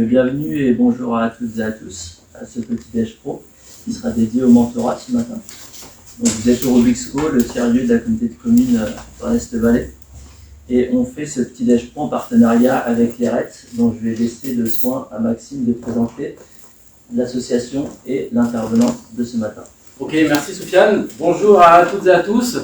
bienvenue et bonjour à toutes et à tous à ce petit déj pro qui sera dédié au mentorat ce matin. Donc, vous êtes au Rubixco, le tiers-lieu de la communauté de communes dans l'Est-Valais. Et on fait ce petit déj pro en partenariat avec l'ERET, dont je vais laisser le soin à Maxime de présenter l'association et l'intervenant de ce matin. Ok, merci Soufiane. Bonjour à toutes et à tous.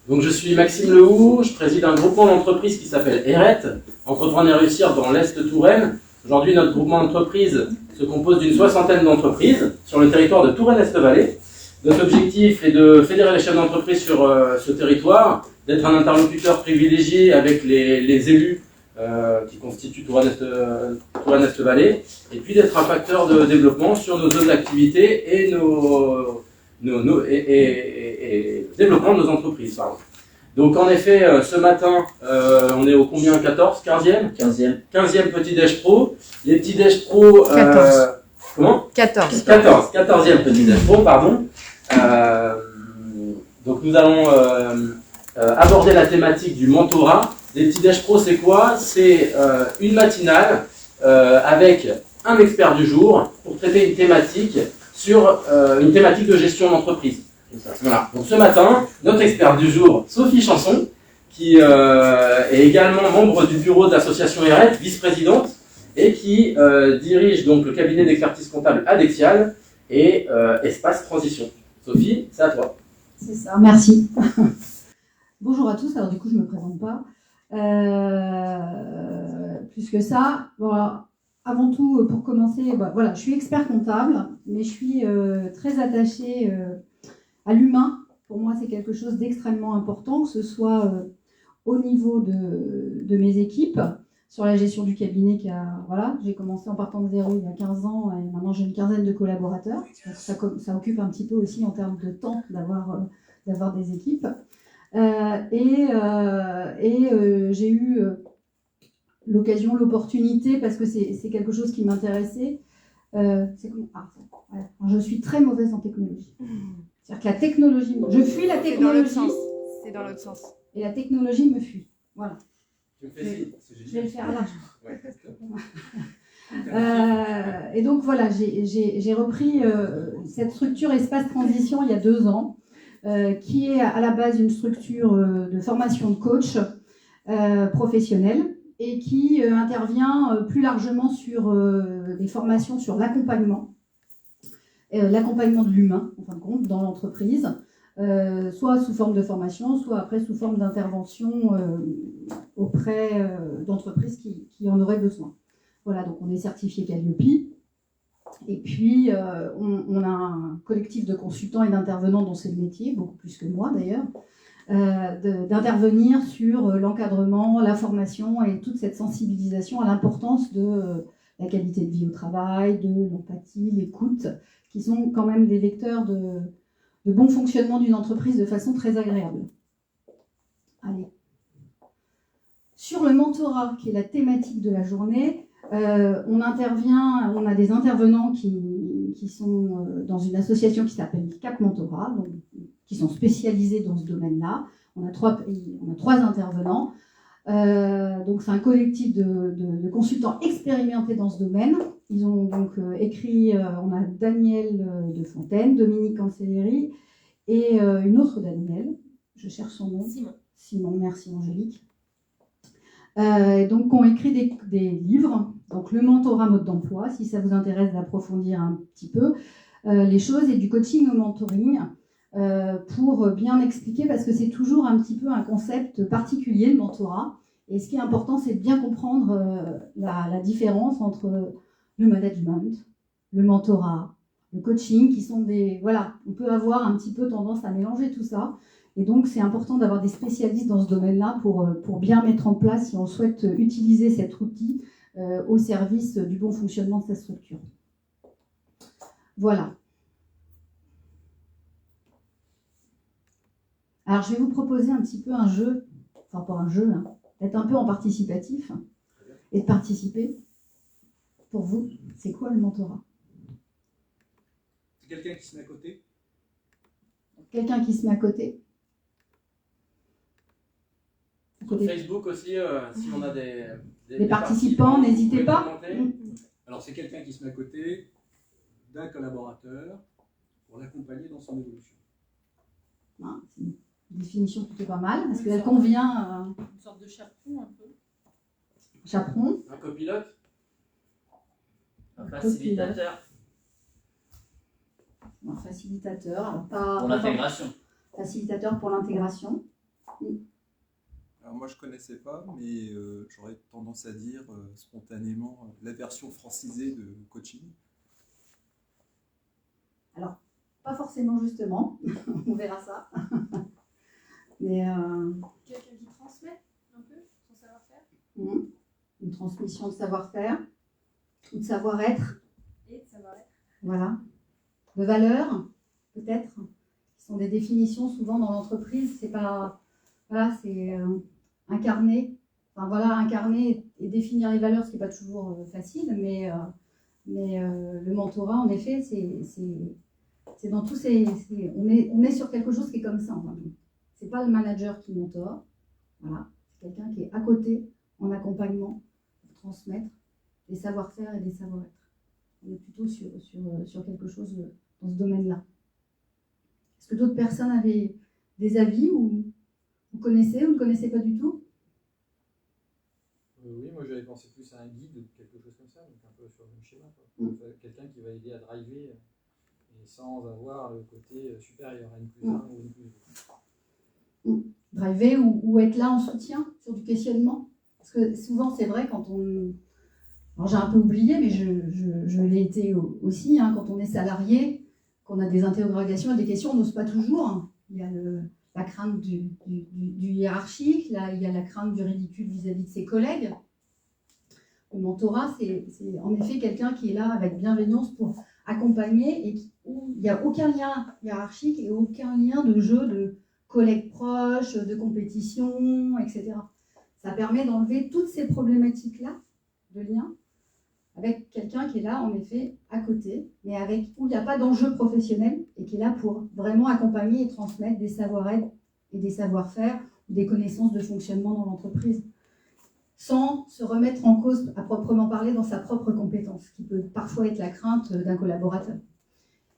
Donc je suis Maxime Lehoux, je préside un groupement d'entreprises qui s'appelle ERET, Entreprendre et réussir dans l'Est Touraine. Aujourd'hui, notre groupement d'entreprises se compose d'une 60aine d'entreprises sur le territoire de Touraine-Est-Vallée. Notre objectif est de fédérer les chefs d'entreprise sur ce territoire, d'être un interlocuteur privilégié avec les élus qui constituent Touraine-Est-Vallée, et puis d'être un facteur de développement sur nos zones d'activité et et développement de nos entreprises. Pardon. Donc en effet, ce matin, on est au combien 14 15e 15e petit déj pro. Les petits déj pro... 14. Comment 14. 14e petit déj pro, pardon. Donc nous allons aborder la thématique du mentorat. Les petits déj pro, c'est quoi? C'est une matinale avec un expert du jour pour traiter une thématique sur une thématique de gestion d'entreprise. Voilà. Donc ce matin, notre expert du jour, Sophie Chanson, qui est également membre du bureau de l'association ERET, vice-présidente, et qui dirige donc le cabinet d'expertise comptable Adexial et Espace Transition. Sophie, c'est à toi. C'est ça, merci. Bonjour à tous, alors du coup je ne me présente pas. Plus que ça, voilà. Avant tout, pour commencer, voilà, je suis expert comptable, mais je suis très attachée à l'humain. Pour moi, c'est quelque chose d'extrêmement important, que ce soit au niveau de mes équipes, sur la gestion du cabinet. Voilà, j'ai commencé en partant de zéro il y a 15 ans, et maintenant j'ai une quinzaine de collaborateurs. Donc ça occupe un petit peu aussi en termes de temps d'avoir des équipes. J'ai eu l'occasion, l'opportunité, parce que c'est quelque chose qui m'intéressait. Je suis très mauvaise en technologie. C'est-à-dire que la technologie, je fuis la technologie. C'est dans l'autre sens. Et la technologie me fuit. Voilà. Tu me fais signe, je vais le faire là. Ouais. Et donc voilà, j'ai repris cette structure Espace Transition il y a 2 ans, qui est à la base une structure de formation de coach professionnel, et qui intervient plus largement sur des formations sur l'accompagnement de l'humain, en fin de compte, dans l'entreprise, soit sous forme de formation, soit après sous forme d'intervention auprès d'entreprises qui en auraient besoin. Voilà, donc on est certifié Calliope, et puis on a un collectif de consultants et d'intervenants dont c'est le métier, beaucoup plus que moi d'ailleurs, d'intervenir sur l'encadrement, la formation et toute cette sensibilisation à l'importance de la qualité de vie au travail, de l'empathie, l'écoute, qui sont quand même des vecteurs de bon fonctionnement d'une entreprise de façon très agréable. Allez. Sur le mentorat, qui est la thématique de la journée, on a des intervenants qui sont dans une association qui s'appelle Cap Mentorat, donc, qui sont spécialisés dans ce domaine-là. On a 3 intervenants. Donc c'est un collectif de consultants expérimentés dans ce domaine. Ils ont donc écrit, on a Daniel de Fontaine, Dominique Cancelleri et une autre Danielle, je cherche son nom. Simon, merci Angélique. Donc ont écrit des livres, donc le mentorat mode d'emploi, si ça vous intéresse d'approfondir un petit peu les choses, et du coaching au mentoring, pour bien expliquer, parce que c'est toujours un petit peu un concept particulier, le mentorat. Et ce qui est important, c'est de bien comprendre la différence entre le management, le mentorat, le coaching, qui sont voilà, on peut avoir un petit peu tendance à mélanger tout ça. Et donc, c'est important d'avoir des spécialistes dans ce domaine-là pour bien mettre en place, si on souhaite utiliser cet outil au service du bon fonctionnement de sa structure. Voilà. Alors, je vais vous proposer un petit peu un jeu, enfin pas un jeu, hein, d'être un peu en participatif et de participer. Pour vous, c'est quoi le mentorat? C'est quelqu'un qui se met à côté. Quelqu'un qui se met à côté. Sur Facebook aussi, si on a des participants, n'hésitez pas. Alors, c'est quelqu'un qui se met à côté d'un collaborateur pour l'accompagner dans son évolution. Hein, c'est une définition plutôt pas mal, parce qu'elle convient Une sorte de chaperon un peu. chaperon, Un copilote? Un facilitateur un facilitateur, alors pas pour l'intégration. facilitateur pour l'intégration. Alors moi je connaissais pas, mais j'aurais tendance à dire spontanément la version francisée de coaching. Alors, pas forcément justement, on verra ça. Mais Quelqu'un qui transmet un peu son savoir-faire. une transmission de savoir-faire ou de savoir-être, Et de savoir-être. voilà, de valeurs peut-être, qui sont des définitions souvent dans l'entreprise. C'est pas, voilà, c'est incarner, enfin voilà, incarner et définir les valeurs, ce qui n'est pas toujours facile, mais le mentorat, en effet, c'est dans tous ces, on est sur quelque chose qui est comme ça. Enfin, c'est pas le manager qui mentore, voilà, c'est quelqu'un qui est à côté en accompagnement pour transmettre des savoir-faire et des savoir-être. On est plutôt sur quelque chose dans ce domaine-là. Est-ce que d'autres personnes avaient des avis ou vous connaissez ou ne connaissez pas du tout? Oui, moi j'avais pensé plus à un guide ou quelque chose comme ça, donc un peu sur le même schéma, quoi. Quelqu'un qui va aider à driver et sans avoir le côté supérieur à N plus 1 ou N plus 2. Driver ou être là en soutien sur du questionnement. Parce que souvent, c'est vrai, quand on... Alors j'ai un peu oublié, mais je l'ai été aussi, hein, quand on est salarié, qu'on a des interrogations et des questions, on n'ose pas toujours. Il y a la crainte du hiérarchique, là, il y a la crainte du ridicule vis-à-vis de ses collègues. Le mentorat, c'est en effet quelqu'un qui est là avec bienveillance pour accompagner et où il n'y a aucun lien hiérarchique et aucun lien de jeu de collègues proches, de compétition, etc. Ça permet d'enlever toutes ces problématiques-là de lien avec quelqu'un qui est là, en effet, à côté, mais où il n'y a pas d'enjeu professionnel et qui est là pour vraiment accompagner et transmettre des savoir-être et des savoir-faire, des connaissances de fonctionnement dans l'entreprise, sans se remettre en cause, à proprement parler, dans sa propre compétence, qui peut parfois être la crainte d'un collaborateur.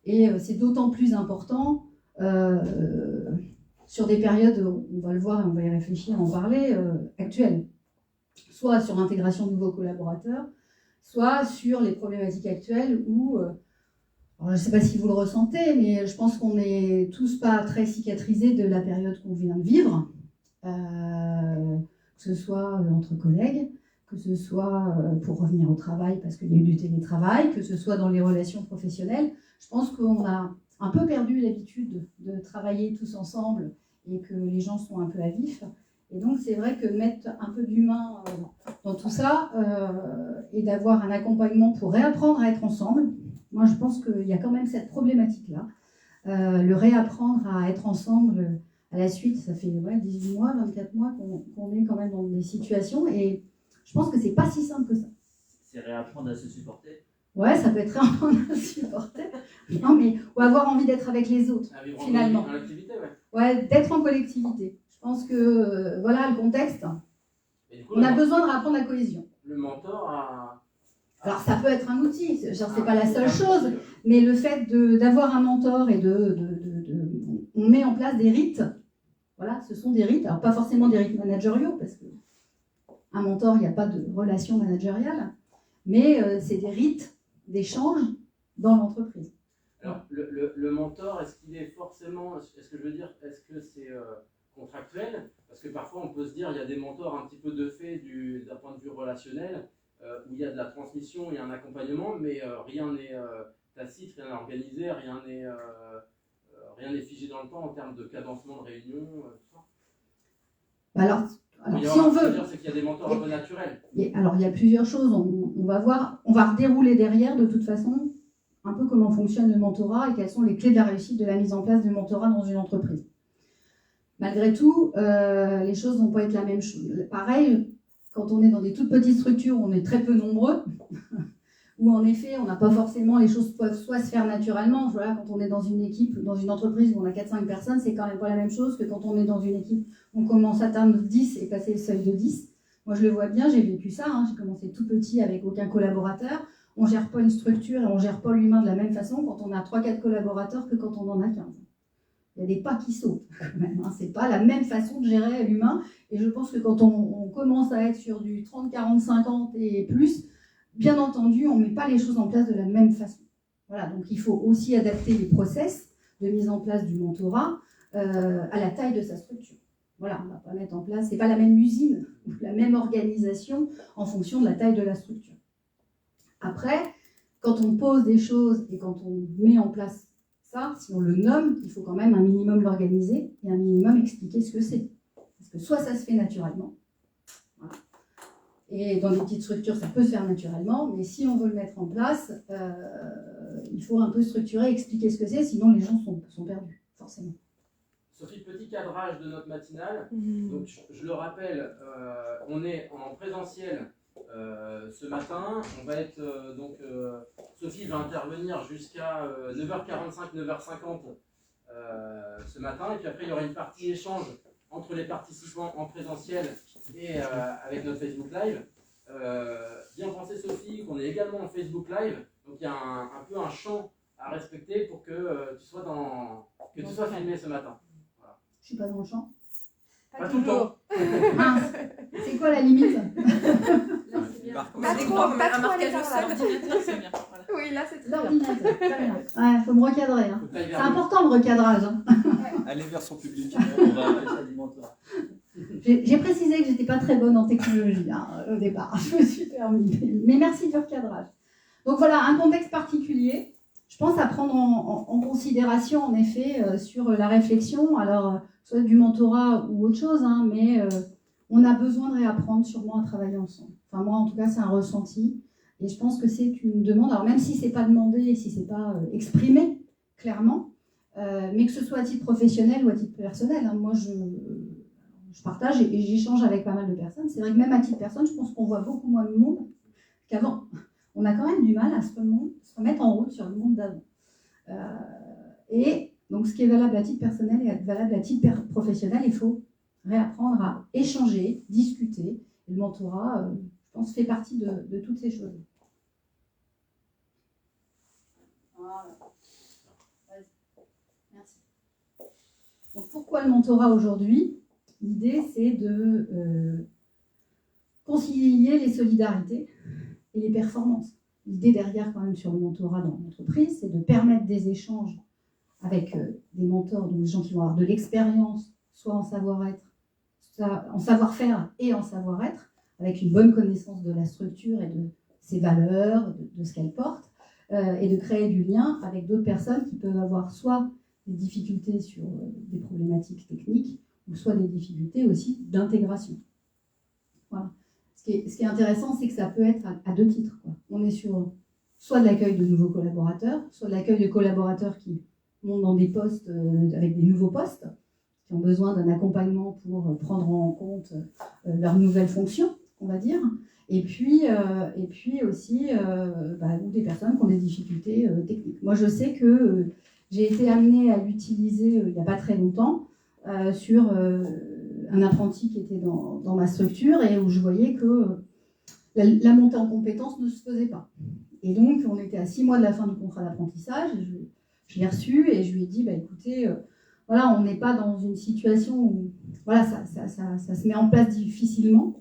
Et c'est d'autant plus important sur des périodes, on va le voir et on va y réfléchir, en parler, actuelles. Soit sur l'intégration de nouveaux collaborateurs, soit sur les problématiques actuelles où, je ne sais pas si vous le ressentez, mais je pense qu'on n'est tous pas très cicatrisés de la période qu'on vient de vivre, que ce soit entre collègues, que ce soit pour revenir au travail parce qu'il y a eu du télétravail, que ce soit dans les relations professionnelles. Je pense qu'on a un peu perdu l'habitude de travailler tous ensemble et que les gens sont un peu à vif. Et donc, c'est vrai que mettre un peu d'humain dans tout ça et d'avoir un accompagnement pour réapprendre à être ensemble, moi, je pense qu'il y a quand même cette problématique-là. Le réapprendre à être ensemble à la suite, ça fait 18 mois, 24 mois qu'on est quand même dans des situations et je pense que c'est pas si simple que ça. C'est réapprendre à se supporter. Ouais, ça peut être réapprendre à se supporter. Non, mais, ou avoir envie d'être avec les autres, finalement. En activité, ouais. Ouais, d'être en collectivité. Je pense que, voilà, le contexte, Et du coup, on a besoin de réapprendre la cohésion. le mentor a... Alors, ça peut être un outil, genre, c'est pas la seule chose, mais le fait d'avoir un mentor et on met en place des rites, voilà, ce sont des rites, alors pas forcément des rites managériaux, parce que un mentor, il n'y a pas de relation managériale, mais c'est des rites d'échange dans l'entreprise. Alors, le mentor, est-ce qu'il est forcément, est-ce que je veux dire, est-ce que c'est contractuel? Parce que parfois on peut se dire, il y a des mentors un petit peu de fait d'un point de vue relationnel, où il y a de la transmission, il y a un accompagnement, mais rien n'est tacite, rien n'est organisé, rien n'est figé dans le temps en termes de cadencement de réunion, tout ça. Alors si on veut... C'est qu'il y a des mentors un peu naturels. Alors, il y a plusieurs choses. On va voir, on va redérouler derrière, de toute façon, un peu comment fonctionne le mentorat et quelles sont les clés de la réussite de la mise en place du mentorat dans une entreprise. Malgré tout, les choses ne vont pas être la même chose. Pareil, quand on est dans des toutes petites structures où on est très peu nombreux, où en effet, on n'a pas forcément, les choses peuvent soit se faire naturellement. Voilà, quand on est dans une équipe, dans une entreprise où on a 4-5 personnes, c'est quand même pas la même chose que quand on est dans une équipe où on commence à atteindre 10 et passer le seuil de 10. Moi, je le vois bien, j'ai vécu ça. J'ai commencé tout petit avec aucun collaborateur. On ne gère pas une structure et on ne gère pas l'humain de la même façon quand on a 3-4 collaborateurs que quand on en a 15. Il y a des pas qui sautent quand même. Hein. Ce n'est pas la même façon de gérer l'humain. Et je pense que quand on commence à être sur du 30, 40, 50 et plus, bien entendu, on ne met pas les choses en place de la même façon. Voilà, donc il faut aussi adapter les process de mise en place du mentorat à la taille de sa structure. Voilà, on ne va pas mettre en place, ce n'est pas la même usine, la même organisation en fonction de la taille de la structure. Après, quand on pose des choses et quand on met en place ça, si on le nomme, il faut quand même un minimum l'organiser et un minimum expliquer ce que c'est. Parce que soit ça se fait naturellement, voilà. Et dans des petites structures, ça peut se faire naturellement, mais si on veut le mettre en place, il faut un peu structurer, expliquer ce que c'est, sinon les gens sont perdus, forcément. Sophie, petit cadrage de notre matinale. Donc, je le rappelle, on est en présentiel ce matin. On va être Sophie va intervenir jusqu'à 9h45, 9h50 ce matin. Et puis après, il y aura une partie échange entre les participants en présentiel et avec notre Facebook Live. Bien penser, Sophie, qu'on est également en Facebook Live. Donc, il y a un peu un champ à respecter pour que tu sois filmé ce matin. Je suis pas dans le champ. Pas tout le temps. Mince. C'est quoi la limite? Là, c'est bien. Un marquage au sol, l'ordinateur, c'est bien. Voilà. Oui, là, c'est très bien. L'ordinateur, très bien. Ouais, faut me recadrer. Hein. C'est important le recadrage. Hein. Allez vers son public. On va appeler ça du mentorat. J'ai précisé que j'étais pas très bonne en technologie au départ. Je me suis permis. Mais merci du recadrage. Donc voilà, un contexte particulier. Je pense à prendre en considération, en effet, sur la réflexion, alors soit du mentorat ou autre chose, hein, mais on a besoin de réapprendre sûrement à travailler ensemble. Enfin, moi, en tout cas, c'est un ressenti, et je pense que c'est une demande, alors même si ce n'est pas demandé, et si ce n'est pas exprimé clairement, mais que ce soit à titre professionnel ou à titre personnel, hein, moi, je partage et j'échange avec pas mal de personnes. C'est vrai que même à titre personnel, je pense qu'on voit beaucoup moins de monde qu'avant. On a quand même du mal à se remettre en route sur le monde d'avant. Et donc, ce qui est valable à titre personnel est valable à titre professionnel. Il faut réapprendre à échanger, discuter. Et le mentorat, je pense, fait partie de toutes ces choses. Voilà. Merci. Donc, pourquoi le mentorat aujourd'hui? L'idée, c'est de concilier les solidarités et les performances. L'idée derrière, quand même, sur le mentorat dans l'entreprise, c'est de permettre des échanges avec des mentors, donc des gens qui vont avoir de l'expérience, soit en savoir-être, soit en savoir-faire et en savoir-être, avec une bonne connaissance de la structure et de ses valeurs, de ce qu'elle porte, et de créer du lien avec d'autres personnes qui peuvent avoir soit des difficultés sur des problématiques techniques, ou soit des difficultés aussi d'intégration. Voilà. Ce qui est intéressant, c'est que ça peut être à deux titres, quoi. On est sur soit de l'accueil de nouveaux collaborateurs, soit de l'accueil de collaborateurs qui montent dans des postes avec des nouveaux postes, qui ont besoin d'un accompagnement pour prendre en compte leurs nouvelles fonctions, on va dire. Et puis aussi ou des personnes qui ont des difficultés techniques. Moi, je sais que j'ai été amenée à l'utiliser il n'y a pas très longtemps sur un apprenti qui était dans ma structure et où je voyais que la montée en compétences ne se faisait pas. Et donc, on était à 6 mois de la fin du contrat d'apprentissage. Je l'ai reçu et je lui ai dit, écoutez, voilà, on n'est pas dans une situation où voilà, ça se met en place difficilement.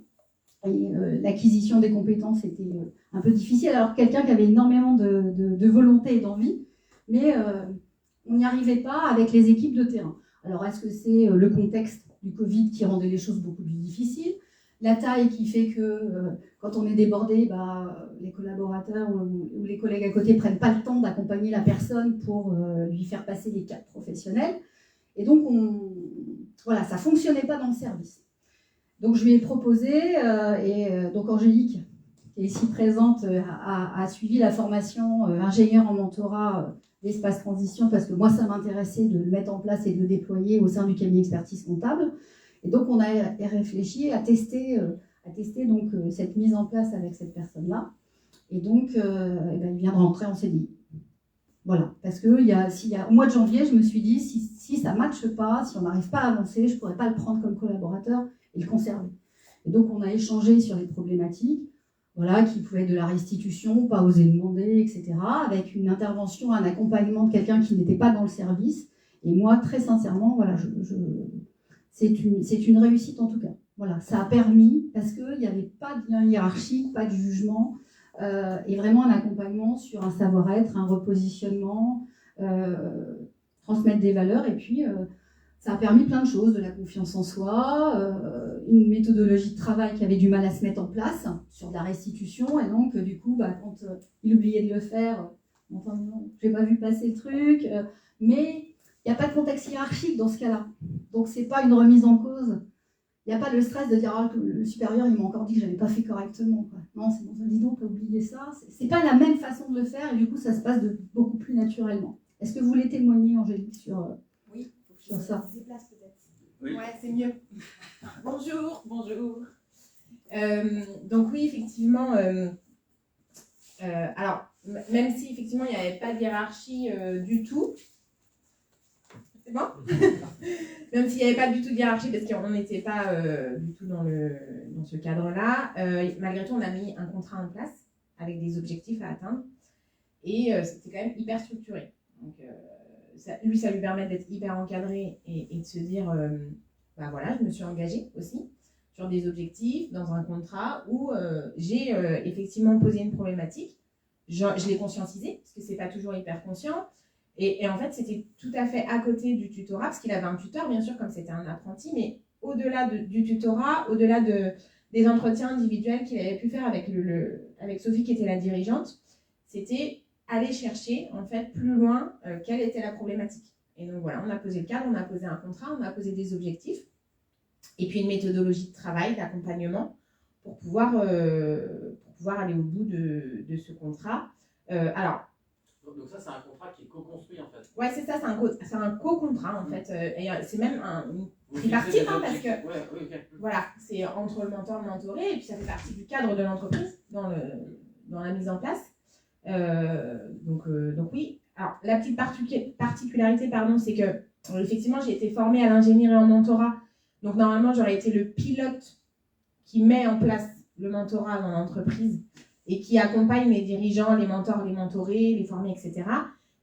Et l'acquisition des compétences était un peu difficile. Alors, quelqu'un qui avait énormément de volonté et d'envie, mais on n'y arrivait pas avec les équipes de terrain. Alors, est-ce que c'est le contexte du Covid qui rendait les choses beaucoup plus difficiles? La taille qui fait que quand on est débordé, les collaborateurs ou les collègues à côté ne prennent pas le temps d'accompagner la personne pour lui faire passer les caps professionnels. Et donc, ça ne fonctionnait pas dans le service. Donc, je lui ai proposé, donc Angélique, qui est ici présente, a suivi la formation ingénieur en mentorat d'Espace Transition, parce que moi, ça m'intéressait de le mettre en place et de le déployer au sein du cabinet expertise comptable. Et donc, on a réfléchi à tester donc, cette mise en place avec cette personne-là. Et donc, il vient de rentrer en CDI. Voilà. Parce que au mois de janvier, je me suis dit, si ça ne matche pas, si on n'arrive pas à avancer, je ne pourrais pas le prendre comme collaborateur et le conserver. Et donc, on a échangé sur les problématiques. voilà, qui pouvait être de la restitution, pas oser demander, etc., avec une intervention, un accompagnement de quelqu'un qui n'était pas dans le service. Et moi, très sincèrement, voilà, c'est une réussite en tout cas. Voilà, ça a permis, parce qu'il n'y avait pas de lien hiérarchique, pas de jugement, et vraiment un accompagnement sur un savoir-être, un repositionnement, transmettre des valeurs, et puis ça a permis plein de choses, de la confiance en soi, une méthodologie de travail qui avait du mal à se mettre en place sur de la restitution, et donc du coup, quand il oubliait de le faire, enfin non, j'ai pas vu passer le truc, mais il n'y a pas de contexte hiérarchique dans ce cas-là, donc c'est pas une remise en cause. Il n'y a pas le stress de dire le supérieur il m'a encore dit que je n'avais pas fait correctement, quoi. Non, c'est bon, dis donc, t'as oublié ça. C'est pas la même façon de le faire, et du coup ça se passe beaucoup plus naturellement. Est-ce que vous voulez témoigner, Angélique, sur Oui, sur ça? Je déplace peut-être. Oui. Ouais, c'est mieux. Bonjour. Donc oui, effectivement, alors, même si effectivement il n'y avait pas de hiérarchie du tout, c'est bon. Même s'il n'y avait pas du tout de hiérarchie, parce qu'on n'était pas du tout dans ce cadre-là, malgré tout, on a mis un contrat en place avec des objectifs à atteindre, et c'était quand même hyper structuré. Donc, ça lui permet d'être hyper encadré et de se dire, voilà, je me suis engagée aussi sur des objectifs, dans un contrat où j'ai effectivement posé une problématique, je l'ai conscientisé, parce que c'est pas toujours hyper conscient, et en fait, c'était tout à fait à côté du tutorat, parce qu'il avait un tuteur, bien sûr, comme c'était un apprenti, mais au-delà du tutorat, au-delà des entretiens individuels qu'il avait pu faire avec Sophie, qui était la dirigeante, c'était aller chercher, en fait, plus loin, quelle était la problématique. Et donc voilà, on a posé le cadre, on a posé un contrat, on a posé des objectifs, et puis une méthodologie de travail, d'accompagnement, pour pouvoir aller au bout de ce contrat. Alors, donc ça, c'est un contrat qui est co-construit, en fait. Ouais, c'est ça, c'est un co-contrat, en fait. Et c'est même une tripartite, parce que voilà, c'est entre le mentor et le mentoré, et puis ça fait partie du cadre de l'entreprise, dans la mise en place. Donc oui. Alors, la petite particularité, c'est que, effectivement, j'ai été formée à l'ingénierie en mentorat. Donc, normalement, j'aurais été le pilote qui met en place le mentorat dans l'entreprise et qui accompagne les dirigeants, les mentors, les mentorés, les formés, etc.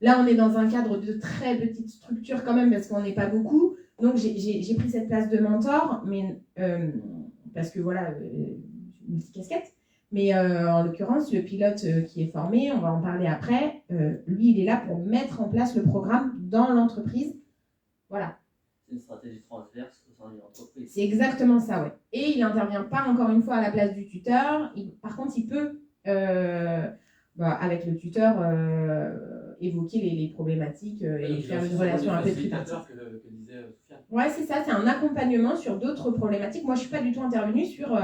Là, on est dans un cadre de très petite structure quand même, parce qu'on n'est pas beaucoup. Donc, j'ai pris cette place de mentor, mais parce que voilà, multicasquette. Mais en l'occurrence, le pilote qui est formé, on va en parler après, lui, il est là pour mettre en place le programme dans l'entreprise. Voilà. C'est une stratégie transverse au sein de l'entreprise. C'est exactement ça, ouais. Et il n'intervient pas, encore une fois, à la place du tuteur. Par contre, il peut, avec le tuteur, évoquer les problématiques et faire une relation un peu tripartite. que disait Sofiane. Ouais, c'est ça, c'est un accompagnement sur d'autres problématiques. Moi, je ne suis pas du tout intervenue sur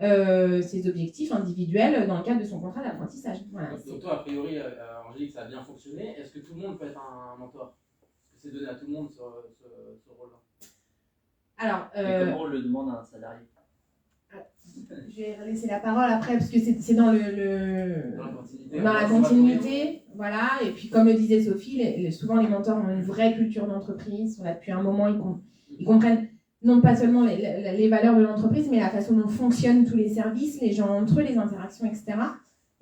ses objectifs individuels dans le cadre de son contrat d'apprentissage. Voilà, donc toi, a priori, Angélique, ça a bien fonctionné. Est-ce que tout le monde peut être un mentor? Est-ce que c'est donné à tout le monde ce rôle-là? Alors, comment on le demande à un salarié? Je vais laisser la parole après, parce que c'est dans la continuité, voilà. Et puis, comme le disait Sophie, souvent les mentors ont une vraie culture d'entreprise. Voilà, depuis un moment, ils comprennent non pas seulement les valeurs de l'entreprise, mais la façon dont fonctionnent tous les services, les gens entre eux, les interactions, etc.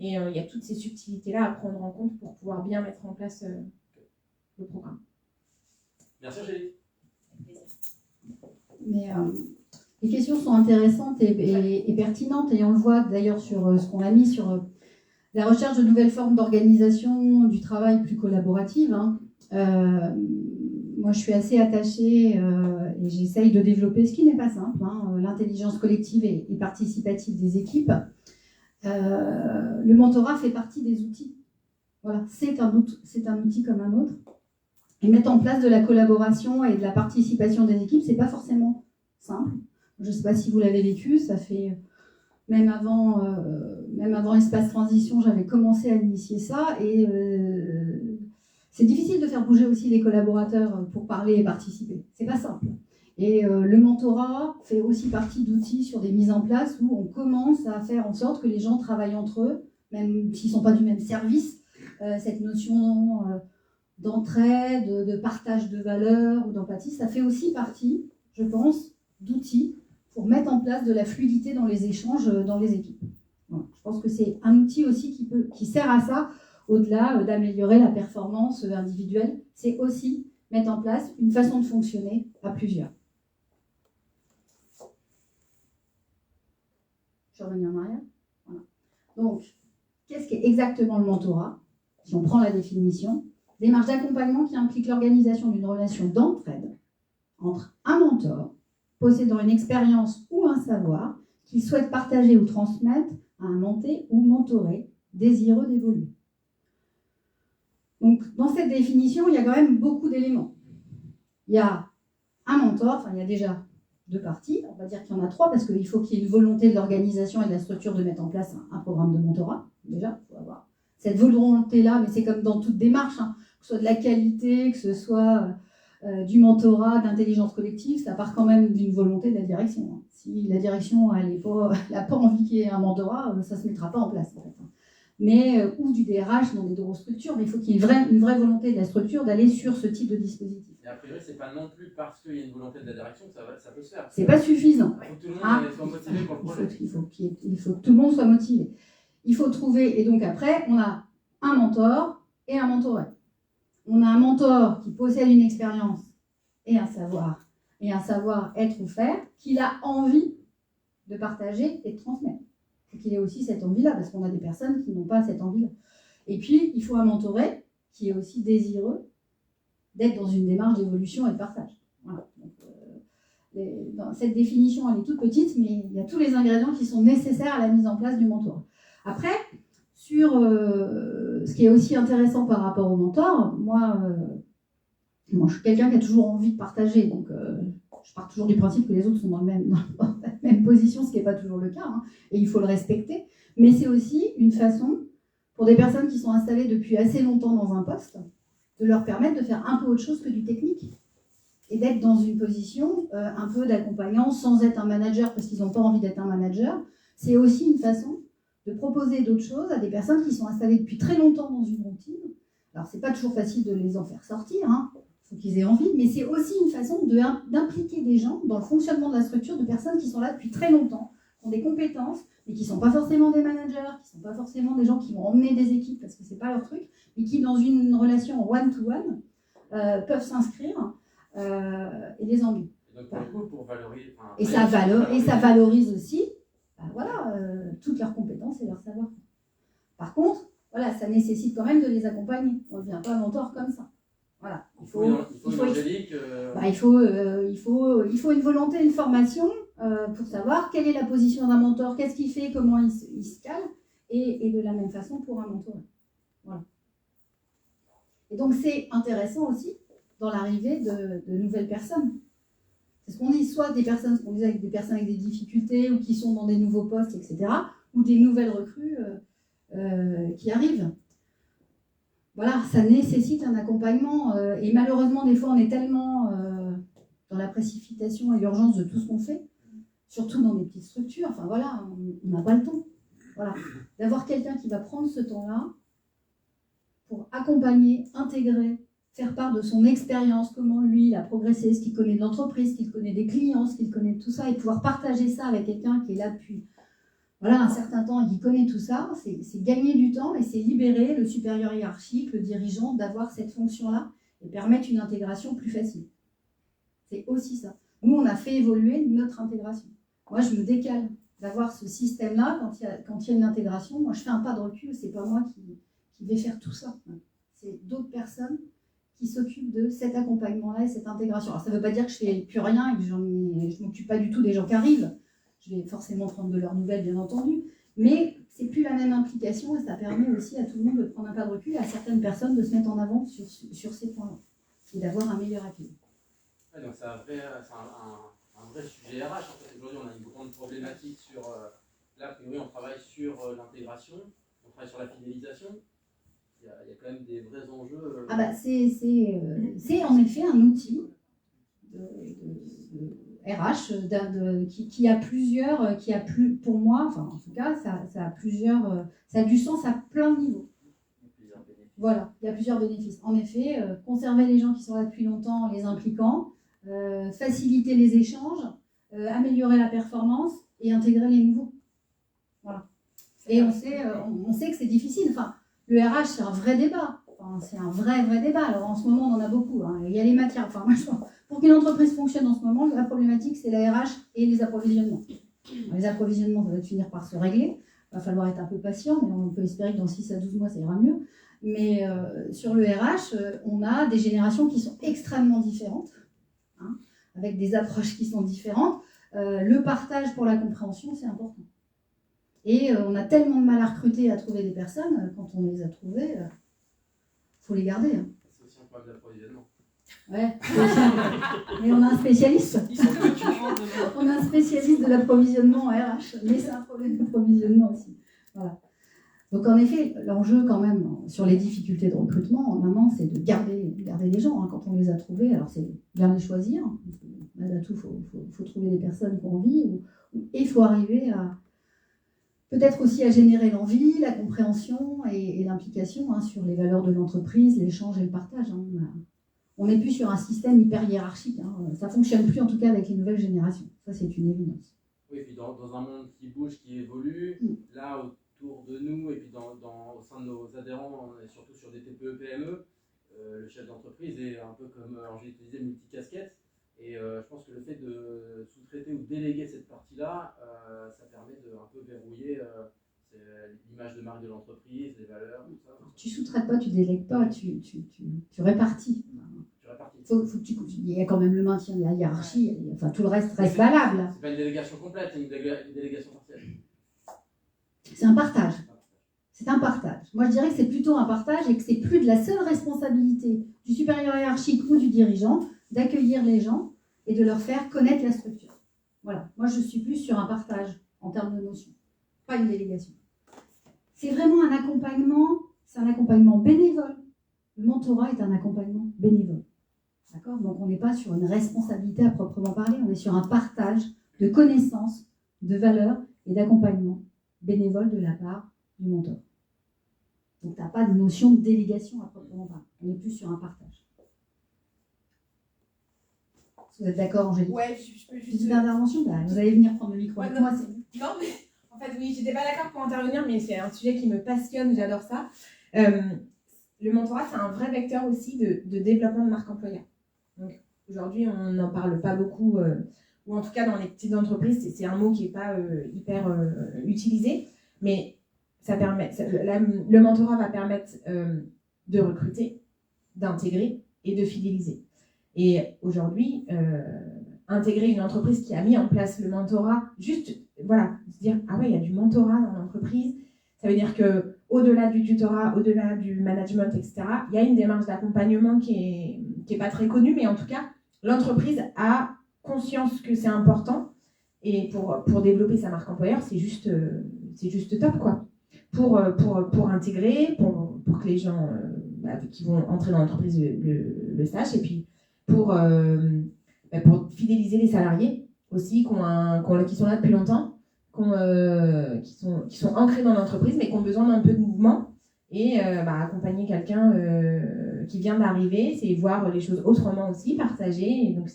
Et il y a toutes ces subtilités-là à prendre en compte pour pouvoir bien mettre en place le programme. Merci, Angélique. Mais les questions sont intéressantes et pertinentes, et on le voit d'ailleurs sur ce qu'on a mis sur la recherche de nouvelles formes d'organisation du travail plus collaborative. Moi, je suis assez attachée et j'essaye de développer, ce qui n'est pas simple, l'intelligence collective et participative des équipes. Le mentorat fait partie des outils. Voilà, c'est un outil comme un autre. Et mettre en place de la collaboration et de la participation des équipes, c'est pas forcément simple. Je ne sais pas si vous l'avez vécu, ça fait même avant Espace Transition, j'avais commencé à initier ça, et c'est difficile de faire bouger aussi les collaborateurs pour parler et participer. C'est pas simple. Et le mentorat fait aussi partie d'outils sur des mises en place où on commence à faire en sorte que les gens travaillent entre eux, même s'ils ne sont pas du même service. Cette notion d'entraide, de partage de valeurs ou d'empathie, ça fait aussi partie, je pense, d'outils pour mettre en place de la fluidité dans les échanges dans les équipes. Voilà. pense que c'est un outil aussi qui sert à ça, au-delà d'améliorer la performance individuelle. C'est aussi mettre en place une façon de fonctionner à plusieurs. Je vais revenir en arrière. Voilà. Donc, qu'est-ce qu'est exactement le mentorat? Si on prend la définition, démarche d'accompagnement qui implique l'organisation d'une relation d'entraide entre un mentor possédant une expérience ou un savoir qu'il souhaite partager ou transmettre à un menté ou mentoré désireux d'évoluer. Donc, dans cette définition, il y a quand même beaucoup d'éléments. Il y a un mentor, enfin, il y a déjà deux parties, on va dire qu'il y en a trois, parce qu'il faut qu'il y ait une volonté de l'organisation et de la structure de mettre en place un programme de mentorat. Déjà, il faut avoir cette volonté-là, mais c'est comme dans toute démarche, hein, que ce soit de la qualité, que ce soit du mentorat, d'intelligence collective, ça part quand même d'une volonté de la direction. Hein. Si la direction n'a pas envie qu'il y ait un mentorat, ça ne se mettra pas en place. En fait, hein. Mais, ou du DRH dans des grosses structures, mais il faut qu'il y ait une vraie volonté de la structure d'aller sur ce type de dispositif. Et a priori, c'est pas non plus parce qu'il y a une volonté de la direction que ça peut se faire. C'est pas suffisant. Il faut que tout le monde soit motivé pour le projet. Il faut que tout le monde soit motivé. Il faut trouver, et donc après, on a un mentor et un mentoré. On a un mentor qui possède une expérience et un savoir-être ou faire, qu'il a envie de partager et de transmettre. Il faut qu'il ait aussi cette envie-là, parce qu'on a des personnes qui n'ont pas cette envie-là. Et puis, il faut un mentoré qui est aussi désireux d'être dans une démarche d'évolution et de partage. Voilà. Donc, cette définition, elle est toute petite, mais il y a tous les ingrédients qui sont nécessaires à la mise en place du mentor. Après, sur ce qui est aussi intéressant par rapport au mentor, moi je suis quelqu'un qui a toujours envie de partager, donc je pars toujours du principe que les autres sont dans la même position, ce qui n'est pas toujours le cas, hein, et il faut le respecter. Mais c'est aussi une façon, pour des personnes qui sont installées depuis assez longtemps dans un poste, de leur permettre de faire un peu autre chose que du technique, et d'être dans une position un peu d'accompagnant sans être un manager, parce qu'ils n'ont pas envie d'être un manager. C'est aussi une façon de proposer d'autres choses à des personnes qui sont installées depuis très longtemps dans une routine. Alors, c'est pas toujours facile de les en faire sortir, hein. Il faut qu'ils aient envie, mais c'est aussi une façon d'impliquer des gens dans le fonctionnement de la structure, de personnes qui sont là depuis très longtemps, qui ont des compétences, mais qui ne sont pas forcément des managers, qui ne sont pas forcément des gens qui vont emmener des équipes, parce que ce n'est pas leur truc, mais qui, dans une relation one-to-one, peuvent s'inscrire et les emmener. Et donc, pour le coup, pour valoriser... Et ça valorise aussi toutes leurs compétences et leur savoir. Par contre, voilà, ça nécessite quand même de les accompagner. On ne devient pas mentor comme ça. Voilà. Il faut une volonté, une formation pour savoir quelle est la position d'un mentor, qu'est-ce qu'il fait, comment il se cale, et de la même façon pour un mentor. Voilà. Et donc c'est intéressant aussi dans l'arrivée de nouvelles personnes. C'est ce qu'on dit, soit des personnes, ce qu'on disait avec des personnes avec des difficultés ou qui sont dans des nouveaux postes, etc., ou des nouvelles recrues qui arrivent. Voilà, ça nécessite un accompagnement et malheureusement, des fois, on est tellement dans la précipitation et l'urgence de tout ce qu'on fait, surtout dans des petites structures, enfin voilà, on n'a pas le temps. Voilà, d'avoir quelqu'un qui va prendre ce temps-là pour accompagner, intégrer, faire part de son expérience, comment lui il a progressé, ce qu'il connaît de l'entreprise, ce qu'il connaît des clients, ce qu'il connaît de tout ça, et pouvoir partager ça avec quelqu'un qui est là depuis un certain temps et qui connaît tout ça, c'est gagner du temps et c'est libérer le supérieur hiérarchique, le dirigeant, d'avoir cette fonction-là et permettre une intégration plus facile. C'est aussi ça. Nous, on a fait évoluer notre intégration. Moi, je me décale d'avoir ce système-là quand il y a une intégration. Moi, je fais un pas de recul, c'est pas moi qui vais faire tout ça. C'est d'autres personnes qui s'occupent de cet accompagnement-là et cette intégration. Alors, ça ne veut pas dire que je ne fais plus rien et que je ne m'occupe pas du tout des gens qui arrivent. Je vais forcément prendre de leurs nouvelles, bien entendu. Mais ce n'est plus la même implication et ça permet aussi à tout le monde de prendre un pas de recul et à certaines personnes de se mettre en avant sur ces points-là et d'avoir un meilleur accueil. Ouais, donc c'est un vrai sujet RH. En fait, aujourd'hui, on a une grande problématique sur... là, a priori, on travaille sur l'intégration, on travaille sur la fidélisation. Il y a quand même des vrais enjeux. C'est en effet un outil de RH qui a plusieurs, pour moi, enfin en tout cas, ça a plusieurs, ça a du sens à plein de niveaux. Voilà, il y a plusieurs bénéfices. En effet, conserver les gens qui sont là depuis longtemps en les impliquant, faciliter les échanges, améliorer la performance et intégrer les nouveaux. Voilà. Et on sait que c'est difficile. Enfin, le RH, c'est un vrai débat. Enfin, c'est un vrai débat. Alors en ce moment, on en a beaucoup. Hein. Il y a les matières. Enfin, moi, pour qu'une entreprise fonctionne en ce moment, la problématique, c'est la RH et les approvisionnements. Alors, les approvisionnements, ça va finir par se régler. Il va falloir être un peu patient, mais on peut espérer que dans 6 à 12 mois, ça ira mieux. Mais sur le RH, on a des générations qui sont extrêmement différentes, hein, avec des approches qui sont différentes. Le partage pour la compréhension, c'est important. Et on a tellement de mal à recruter, à trouver des personnes, quand on les a trouvées, faut les garder. Hein. C'est aussi un problème d'approvisionnement. Ouais. Mais on a un spécialiste. On a un spécialiste de l'approvisionnement en RH, mais c'est un problème d'approvisionnement aussi. Voilà. Donc en effet, l'enjeu quand même sur les difficultés de recrutement, maintenant, c'est de garder les gens hein, quand on les a trouvés. Alors c'est bien les choisir. Malgré tout, il faut trouver des personnes qui ont envie. Et il faut arriver à peut-être aussi à générer l'envie, la compréhension et l'implication hein, sur les valeurs de l'entreprise, l'échange et le partage. Hein. On n'est plus sur un système hyper hiérarchique. Hein. Ça ne fonctionne plus en tout cas avec les nouvelles générations. Ça, c'est une évidence. Oui, et puis dans un monde qui bouge, qui évolue, là autour de nous et puis au sein de nos adhérents, on est surtout sur des TPE, PME, le chef d'entreprise est un peu comme Angélique disait, multicasquette. Et je pense que le fait de sous-traiter ou déléguer cette partie-là, ça permet de un peu verrouiller l'image de marque de l'entreprise, les valeurs, tout ça. Tu sous-traites pas, tu délègues pas, tu répartis. Tu répartis. Il y a quand même le maintien de la hiérarchie, enfin tout le reste reste valable. C'est pas une délégation complète, c'est une délégation partielle. C'est un partage. C'est un partage. Moi je dirais que c'est plutôt un partage et que c'est plus de la seule responsabilité du supérieur hiérarchique ou du dirigeant d'accueillir les gens et de leur faire connaître la structure. Voilà. Moi je suis plus sur un partage en termes de notion, pas une délégation. C'est vraiment un accompagnement, c'est un accompagnement bénévole. Le mentorat est un accompagnement bénévole. D'accord ? Donc on n'est pas sur une responsabilité à proprement parler, on est sur un partage de connaissances, de valeurs et d'accompagnement bénévole de la part du mentor. Donc tu n'as pas de notion de délégation à proprement parler. On est plus sur un partage. Vous êtes d'accord, Angélique ? Ouais, je peux juste... Petite intervention, vous allez venir prendre le micro avec moi. Non, mais en fait, oui, j'étais pas d'accord pour intervenir, mais c'est un sujet qui me passionne, j'adore ça. Le mentorat, c'est un vrai vecteur aussi de développement de marque employeur. Donc, aujourd'hui, on n'en parle pas beaucoup, ou en tout cas dans les petites entreprises, c'est un mot qui n'est pas hyper utilisé, mais ça permet, le mentorat va permettre de recruter, d'intégrer et de fidéliser. Et aujourd'hui, intégrer une entreprise qui a mis en place le mentorat, juste, voilà, se dire, ah ouais, il y a du mentorat dans l'entreprise, ça veut dire que au-delà du tutorat, au-delà du management, etc., il y a une démarche d'accompagnement qui est pas très connue, mais en tout cas, l'entreprise a conscience que c'est important, et pour développer sa marque employeur, c'est juste top, quoi. Pour intégrer, pour que les gens qui vont entrer dans l'entreprise le sachent, et puis pour fidéliser les salariés aussi, qui sont là depuis longtemps, qui sont ancrés dans l'entreprise, mais qui ont besoin d'un peu de mouvement. Et accompagner quelqu'un qui vient d'arriver, c'est voir les choses autrement aussi, partager. Et donc,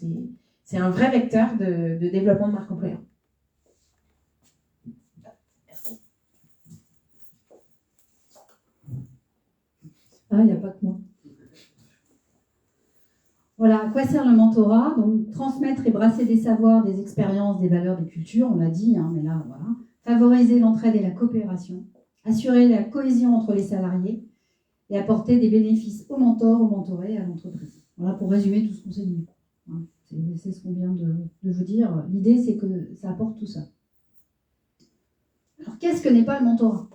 c'est un vrai vecteur de développement de marque employeur. Merci. Ah, il n'y a pas que moi. Voilà, à quoi sert le mentorat ? Donc, transmettre et brasser des savoirs, des expériences, des valeurs, des cultures, on l'a dit, hein, mais là, voilà. Favoriser l'entraide et la coopération, assurer la cohésion entre les salariés et apporter des bénéfices aux mentors, aux mentorés et à l'entreprise. Voilà pour résumer tout ce qu'on s'est dit. Voilà, c'est ce qu'on vient de vous dire. L'idée, c'est que ça apporte tout ça. Alors, qu'est-ce que n'est pas le mentorat ?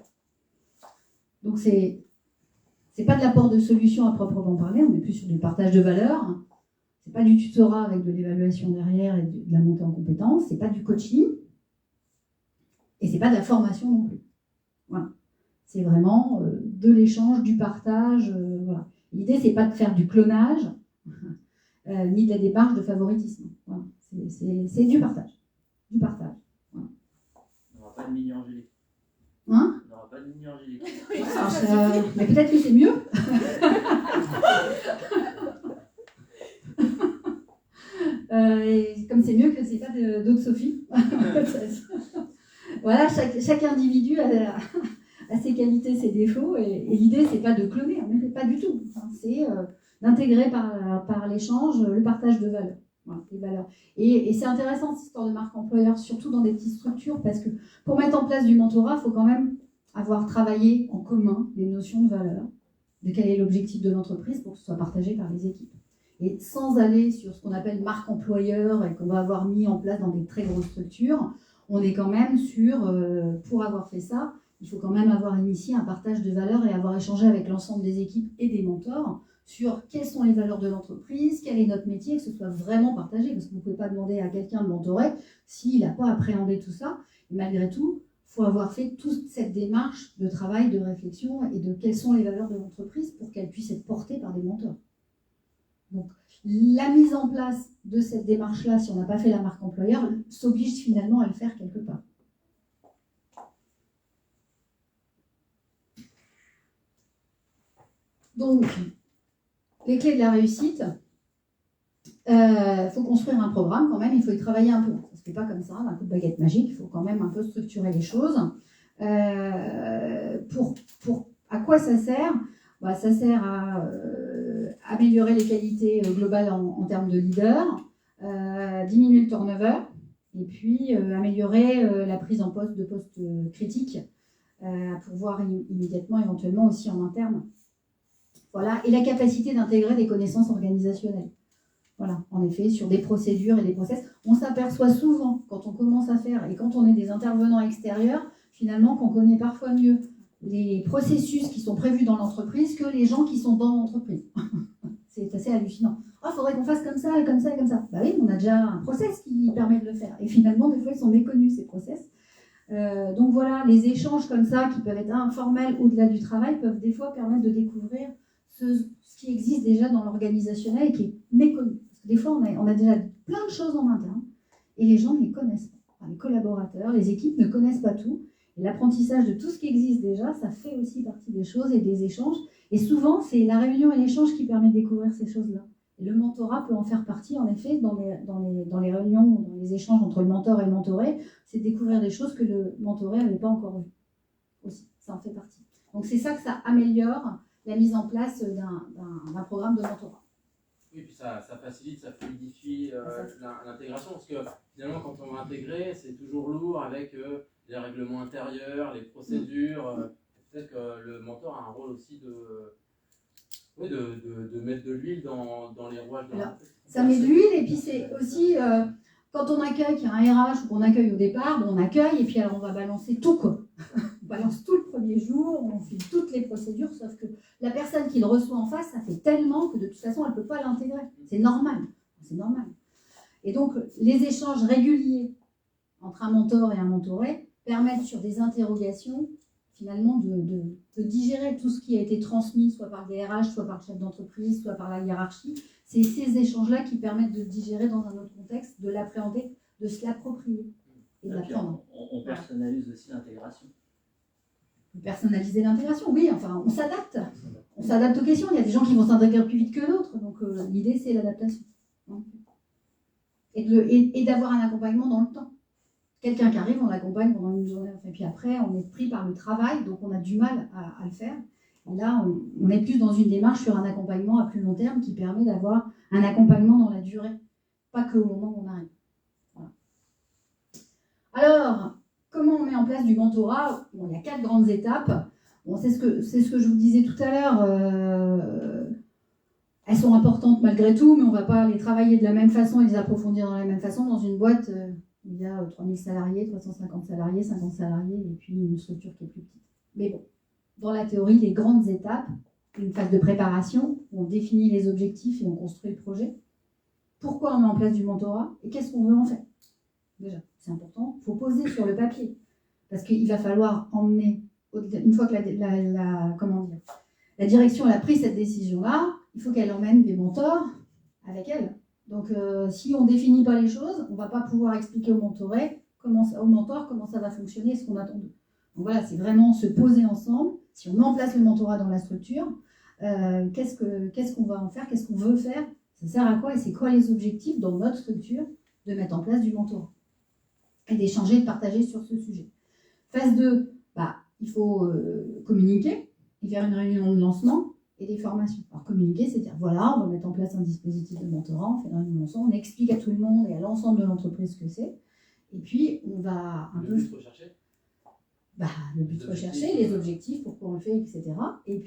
Donc, c'est pas de l'apport de solutions à proprement parler, on est plus sur du partage de valeurs. C'est pas du tutorat avec de l'évaluation derrière et de la montée en compétences. C'est pas du coaching. Et c'est pas de la formation non plus. Voilà. C'est vraiment de l'échange, du partage. Voilà. L'idée, c'est pas de faire du clonage, ni de la démarche de favoritisme. Voilà. C'est du partage. Du partage. Voilà. On n'aura pas de mini Angélique. Hein ? On n'aura pas de mini Angélique. Mais peut-être que c'est mieux. Et comme c'est mieux que c'est pas d'autres Sophie. Voilà, chaque individu a ses qualités, ses défauts, et l'idée, c'est pas de cloner, en effet, pas du tout. Enfin, c'est d'intégrer par l'échange le partage de valeurs. Voilà, les valeurs. Et c'est intéressant, cette histoire de marque employeur, surtout dans des petites structures, parce que pour mettre en place du mentorat, il faut quand même avoir travaillé en commun les notions de valeur, de quel est l'objectif de l'entreprise pour que ce soit partagé par les équipes. Et sans aller sur ce qu'on appelle marque employeur et qu'on va avoir mis en place dans des très grosses structures, on est quand même sur, pour avoir fait ça, il faut quand même avoir initié un partage de valeurs et avoir échangé avec l'ensemble des équipes et des mentors sur quelles sont les valeurs de l'entreprise, quel est notre métier, que ce soit vraiment partagé, parce que vous ne pouvez pas demander à quelqu'un de mentorer s'il n'a pas appréhendé tout ça. Et malgré tout, il faut avoir fait toute cette démarche de travail, de réflexion et de quelles sont les valeurs de l'entreprise pour qu'elles puissent être portées par des mentors. Donc, la mise en place de cette démarche-là, si on n'a pas fait la marque employeur, s'oblige finalement à le faire quelque part. Donc, les clés de la réussite, faut construire un programme quand même, il faut y travailler un peu. Ça ne se fait pas comme ça, d'un coup de baguette magique, il faut quand même un peu structurer les choses. À quoi ça sert ? Ça sert à améliorer les qualités globales en termes de leader, diminuer le turnover, et puis améliorer la prise en poste de postes critiques, pour voir immédiatement, éventuellement aussi en interne. Voilà, et la capacité d'intégrer des connaissances organisationnelles. Voilà, en effet, sur des procédures et des process. On s'aperçoit souvent, quand on commence à faire, et quand on est des intervenants extérieurs, finalement, qu'on connaît parfois mieux les processus qui sont prévus dans l'entreprise que les gens qui sont dans l'entreprise. C'est assez hallucinant. Oh, il faudrait qu'on fasse comme ça, comme ça, comme ça. Bah oui, on a déjà un process qui permet de le faire. Et finalement, des fois, ils sont méconnus, ces process. Donc voilà, les échanges comme ça, qui peuvent être informels au-delà du travail, peuvent des fois permettre de découvrir ce qui existe déjà dans l'organisationnel et qui est méconnu. Parce que des fois, on a déjà plein de choses en interne et les gens ne les connaissent pas. Enfin, les collaborateurs, les équipes ne connaissent pas tout. Et l'apprentissage de tout ce qui existe déjà, ça fait aussi partie des choses et des échanges. Et souvent, c'est la réunion et l'échange qui permet de découvrir ces choses-là. Et le mentorat peut en faire partie, en effet, dans les réunions, dans les échanges entre le mentor et le mentoré, c'est de découvrir des choses que le mentoré n'avait pas encore vues. Aussi, ça en fait partie. Donc c'est ça que ça améliore la mise en place d'un programme de mentorat. Oui, puis ça facilite, ça fluidifie l'intégration, parce que finalement, quand on va intégrer, c'est toujours lourd avec les règlements intérieurs, les procédures. Peut-être que le mentor a un rôle aussi de mettre de l'huile dans les rouages de l'entreprise. Ça met de l'huile, et puis c'est aussi, quand on accueille, qu'il y a un RH ou qu'on accueille au départ, on accueille, et puis alors on va balancer tout, quoi. On balance tout le premier jour, on fait toutes les procédures, sauf que la personne qui le reçoit en face, ça fait tellement que de toute façon, elle ne peut pas l'intégrer. C'est normal. C'est normal. Et donc, les échanges réguliers entre un mentor et un mentoré permettent sur des interrogations, finalement, de digérer tout ce qui a été transmis, soit par des RH, soit par le chef d'entreprise, soit par la hiérarchie. C'est ces échanges-là qui permettent de digérer dans un autre contexte, de l'appréhender, de se l'approprier et de l'apprendre. On personnalise aussi l'intégration. Personnaliser l'intégration, oui, enfin, on s'adapte. On s'adapte aux questions. Il y a des gens qui vont s'intégrer plus vite que d'autres, donc l'idée, c'est l'adaptation. Et d'avoir un accompagnement dans le temps. Quelqu'un qui arrive, on l'accompagne pendant une journée, et puis après, on est pris par le travail, donc on a du mal à le faire. Et là, on est plus dans une démarche sur un accompagnement à plus long terme qui permet d'avoir un accompagnement dans la durée, pas qu'au moment où on arrive. Voilà. Alors, comment on met en place du mentorat ? Bon, il y a 4 grandes étapes. Bon, c'est ce que je vous disais tout à l'heure. Elles sont importantes malgré tout, mais on ne va pas les travailler de la même façon et les approfondir de la même façon dans une boîte où il y a 3000 salariés, 350 salariés, 50 salariés et puis une structure qui est plus petite. Mais bon, dans la théorie, les grandes étapes, une phase de préparation où on définit les objectifs et on construit le projet. Pourquoi on met en place du mentorat et qu'est-ce qu'on veut en faire ? Déjà, c'est important, il faut poser sur le papier. Parce qu'il va falloir emmener, une fois que la direction a pris cette décision-là, il faut qu'elle emmène des mentors avec elle. Donc, si on ne définit pas les choses, on ne va pas pouvoir expliquer au mentor comment ça va fonctionner et ce qu'on attend d'eux. Donc voilà, c'est vraiment se poser ensemble. Si on met en place le mentorat dans la structure, qu'est-ce qu'on va en faire, qu'est-ce qu'on veut faire, ça sert à quoi et c'est quoi les objectifs dans notre structure de mettre en place du mentorat et d'échanger, de partager sur ce sujet. Phase 2, il faut communiquer et faire une réunion de lancement et des formations. Alors communiquer, c'est dire, voilà, on va mettre en place un dispositif de mentorat, on fait une réunion de lancement, on explique à tout le monde et à l'ensemble de l'entreprise ce que c'est. Et puis, on va un peu... Le but recherché. Le but recherché, les objectifs, pourquoi on le fait, etc. Et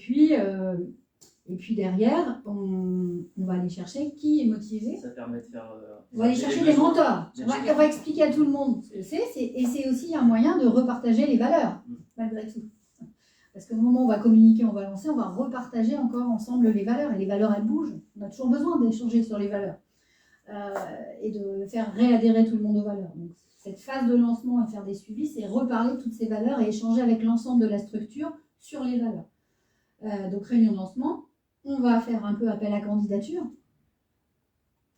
puis derrière, on va aller chercher qui est motivé. Ça permet de faire. On va aller chercher des mentors. On va expliquer à tout le monde ce que c'est. Et c'est aussi un moyen de repartager les valeurs, malgré tout. Parce qu'au moment où on va communiquer, on va lancer, on va repartager encore ensemble les valeurs. Et les valeurs, elles bougent. On a toujours besoin d'échanger sur les valeurs. Et de faire réadhérer tout le monde aux valeurs. Donc, cette phase de lancement et faire des suivis, c'est reparler de toutes ces valeurs et échanger avec l'ensemble de la structure sur les valeurs. Donc, réunion de lancement, on va faire un peu appel à candidature.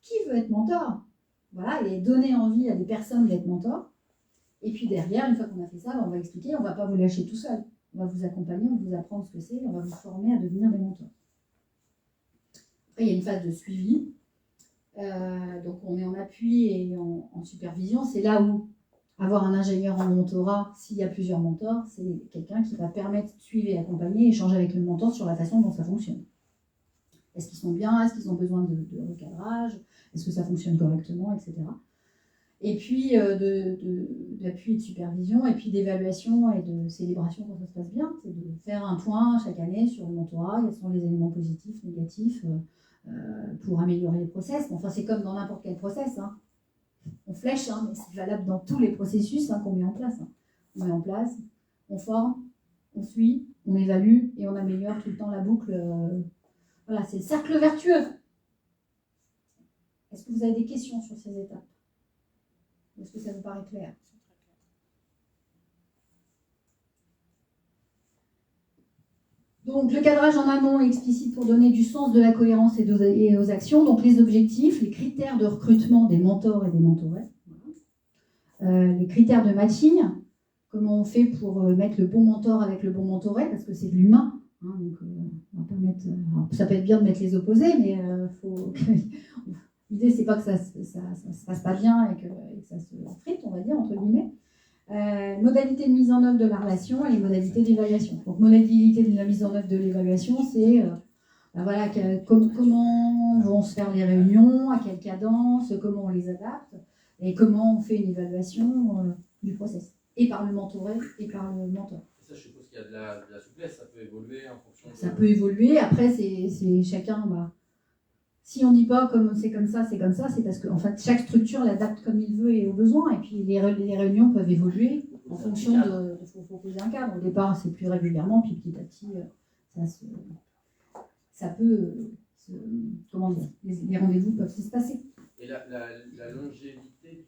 Qui veut être mentor? Voilà, et donner envie à des personnes d'être mentor. Et puis derrière, une fois qu'on a fait ça, on va expliquer, on ne va pas vous lâcher tout seul. On va vous accompagner, on va vous apprendre ce que c'est, on va vous former à devenir des mentors. Après, il y a une phase de suivi. Donc on est en appui et en supervision. C'est là où avoir un ingénieur en mentorat, s'il y a plusieurs mentors, c'est quelqu'un qui va permettre de suivre et accompagner, échanger avec le mentor sur la façon dont ça fonctionne. Est-ce qu'ils sont bien? Est-ce qu'ils ont besoin de recadrage? Est-ce que ça fonctionne correctement, etc. Et puis d'appui et de supervision, et puis d'évaluation et de célébration quand ça se passe bien. C'est de faire un point chaque année sur le mentorat, quels sont les éléments positifs, négatifs, pour améliorer les process. Enfin, c'est comme dans n'importe quel process. Hein. On flèche, mais c'est valable dans tous les processus qu'on met en place. On met en place, on forme, on suit, on évalue et on améliore tout le temps la boucle. Voilà, c'est le cercle vertueux. Est-ce que vous avez des questions sur ces étapes? Est-ce que ça vous paraît clair? Donc, le cadrage en amont est explicite pour donner du sens, de la cohérence et aux actions. Donc, les objectifs, les critères de recrutement des mentors et des mentorés. Les critères de matching, comment on fait pour mettre le bon mentor avec le bon mentoré, parce que c'est de l'humain. Donc, on va pas mettre, ça peut être bien de mettre les opposés, mais l'idée, c'est pas que ça se passe pas bien et que ça se frite, on va dire, entre guillemets. Modalité de mise en œuvre de la relation et les modalités d'évaluation. Donc, modalité de la mise en œuvre de l'évaluation, c'est comment vont se faire les réunions, à quelle cadence, comment on les adapte et comment on fait une évaluation du process. Et par le mentoré et par le mentor. Ça, je suppose qu'il y a de la souplesse, ça peut évoluer en fonction de... Ça peut évoluer, après, c'est chacun... Si on ne dit pas comme c'est comme ça, c'est parce que en fait, chaque structure l'adapte comme il veut et aux besoins. Et puis les réunions peuvent évoluer en fonction de... Il faut poser un cadre. Au départ, c'est plus régulièrement, puis petit à petit, ça peut... comment dire, les rendez-vous peuvent se passer. Et la longévité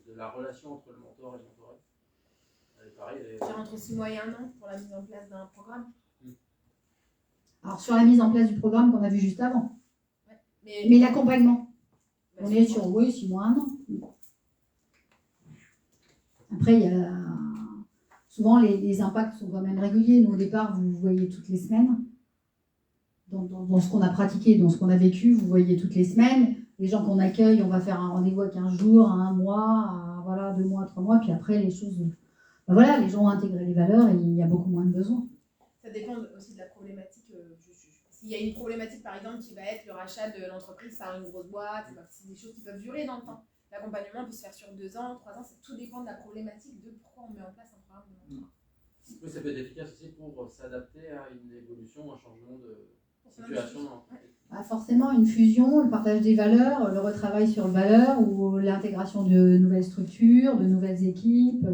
de la relation entre le mentor et le mentoré, elle est pareille. C'est entre 6 mois et 1 an pour la mise en place d'un programme. Alors, sur la mise en place du programme qu'on a vu juste avant. Ouais. Mais l'accompagnement. On est sur, 6 mois, 1 an. Après, il y a... Souvent, les impacts sont quand même réguliers. Nous, au départ, vous voyez toutes les semaines. Dans ce qu'on a pratiqué, dans ce qu'on a vécu, vous voyez toutes les semaines. Les gens qu'on accueille, on va faire un rendez-vous à 15 jours, à 1 mois, à 2 mois, 3 mois. Puis après, les choses... les gens ont intégré les valeurs et il y a beaucoup moins de besoins. Ça dépend aussi de la problématique. S'il y a une problématique, par exemple, qui va être le rachat de l'entreprise par une grosse boîte, c'est des choses qui peuvent durer dans le temps. L'accompagnement peut se faire sur 2 ans, 3 ans, tout dépend de la problématique de pourquoi on met en place un programme de mentorat. Oui, ça peut être efficace aussi pour s'adapter à une évolution, un changement de situation. Forcément, une fusion, le partage des valeurs, le retravail sur les valeurs ou l'intégration de nouvelles structures, de nouvelles équipes,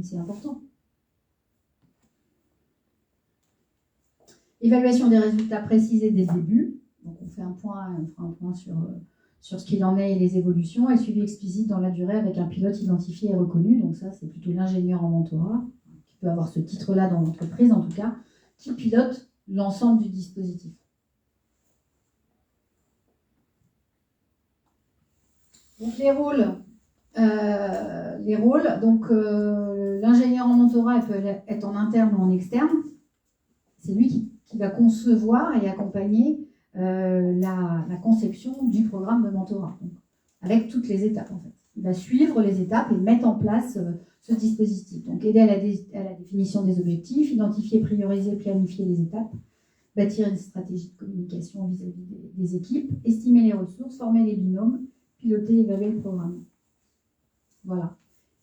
c'est important. Évaluation des résultats précisés dès le début. Donc on fera un point sur ce qu'il en est et les évolutions, et suivi explicite dans la durée avec un pilote identifié et reconnu. Donc ça, c'est plutôt l'ingénieur en mentorat, qui peut avoir ce titre-là dans l'entreprise en tout cas, qui pilote l'ensemble du dispositif. Donc les rôles. Donc l'ingénieur en mentorat, il peut être en interne ou en externe. C'est lui qui va concevoir et accompagner la conception du programme de mentorat, donc, avec toutes les étapes en fait. Il va suivre les étapes et mettre en place ce dispositif. Donc, aider à la définition des objectifs, identifier, prioriser, planifier les étapes, bâtir une stratégie de communication vis-à-vis des équipes, estimer les ressources, former les binômes, piloter et évaluer le programme. Voilà.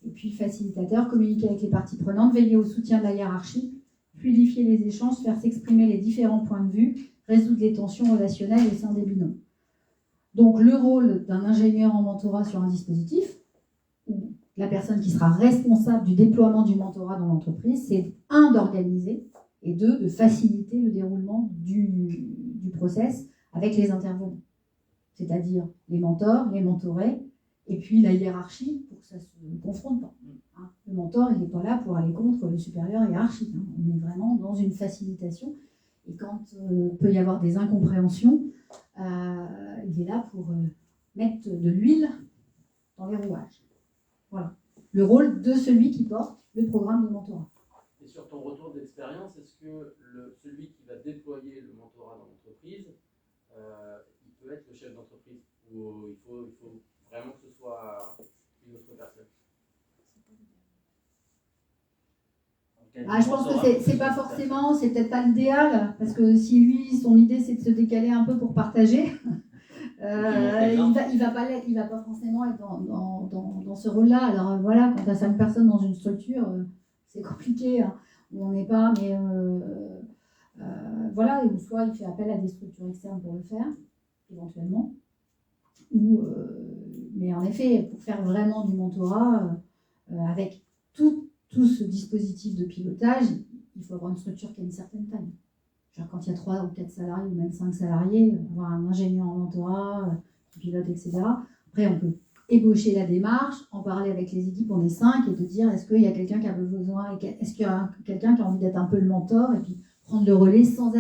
Et puis, facilitateur, communiquer avec les parties prenantes, veiller au soutien de la hiérarchie, fluidifier les échanges, faire s'exprimer les différents points de vue, résoudre les tensions relationnelles au sein des binômes. Donc, le rôle d'un ingénieur en mentorat sur un dispositif, ou la personne qui sera responsable du déploiement du mentorat dans l'entreprise, c'est 1, d'organiser, et 2, de faciliter le déroulement du process avec les intervenants. C'est-à-dire les mentors, les mentorés, et puis la hiérarchie, pour que ça ne se confronte pas. Hein. Le mentor, il n'est pas là pour aller contre le supérieur hiérarchique. Hein. On est vraiment dans une facilitation. Et quand peut y avoir des incompréhensions, il est là pour mettre de l'huile dans les rouages. Voilà. Le rôle de celui qui porte le programme de mentorat. Et sur ton retour d'expérience, est-ce que celui qui va déployer le mentorat dans l'entreprise, il peut être le chef d'entreprise ou il faut vraiment que ce soit une autre personne? Je pense que c'est pas forcément, c'est peut-être pas l'idéal, parce que si lui, son idée c'est de se décaler un peu pour partager, il va pas forcément être dans ce rôle-là. Alors voilà, quand tu as 5 personnes dans une structure, c'est compliqué, hein. On n'est pas, mais voilà, ou soit il fait appel à des structures externes pour le faire, éventuellement. Mais en effet, pour faire vraiment du mentorat, avec tout ce dispositif de pilotage, il faut avoir une structure qui a une certaine taille. Genre quand il y a 3 ou 4 salariés, ou même 5 salariés, avoir un ingénieur en mentorat qui pilote, etc. Après, on peut ébaucher la démarche, en parler avec les équipes, on est 5, et de dire est-ce qu'il y a quelqu'un qui a besoin, est-ce qu'il y a quelqu'un qui a envie d'être un peu le mentor, et puis prendre le relais sans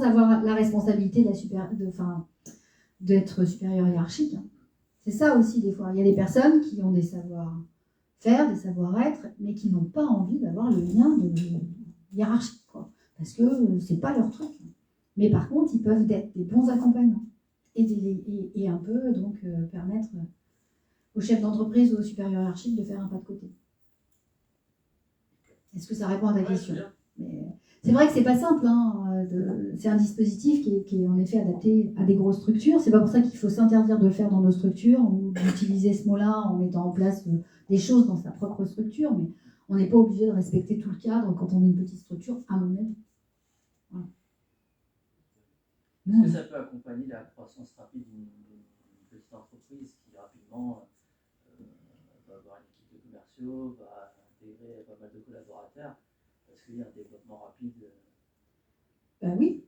avoir la responsabilité d'être supérieur hiérarchique. C'est ça aussi des fois. Il y a des personnes qui ont des savoir-faire, des savoir-être, mais qui n'ont pas envie d'avoir le lien de hiérarchique, quoi. Parce que c'est pas leur truc. Mais par contre, ils peuvent être des bons accompagnants et un peu donc permettre aux chefs d'entreprise ou aux supérieurs hiérarchiques de faire un pas de côté. Est-ce que ça répond à ta question? Mais c'est vrai que c'est pas simple, hein, c'est un dispositif qui est en effet adapté à des grosses structures. C'est pas pour ça qu'il faut s'interdire de le faire dans nos structures ou d'utiliser ce mot-là en mettant en place des choses dans sa propre structure, mais on n'est pas obligé de respecter tout le cadre quand on est une petite structure, à mon avis. Voilà. Est-ce que ça peut accompagner la croissance rapide d'une petite entreprise qui rapidement va avoir une équipe de commerciaux, va intégrer pas mal de collaborateurs, parce qu'il y a un développement rapide? Ben oui,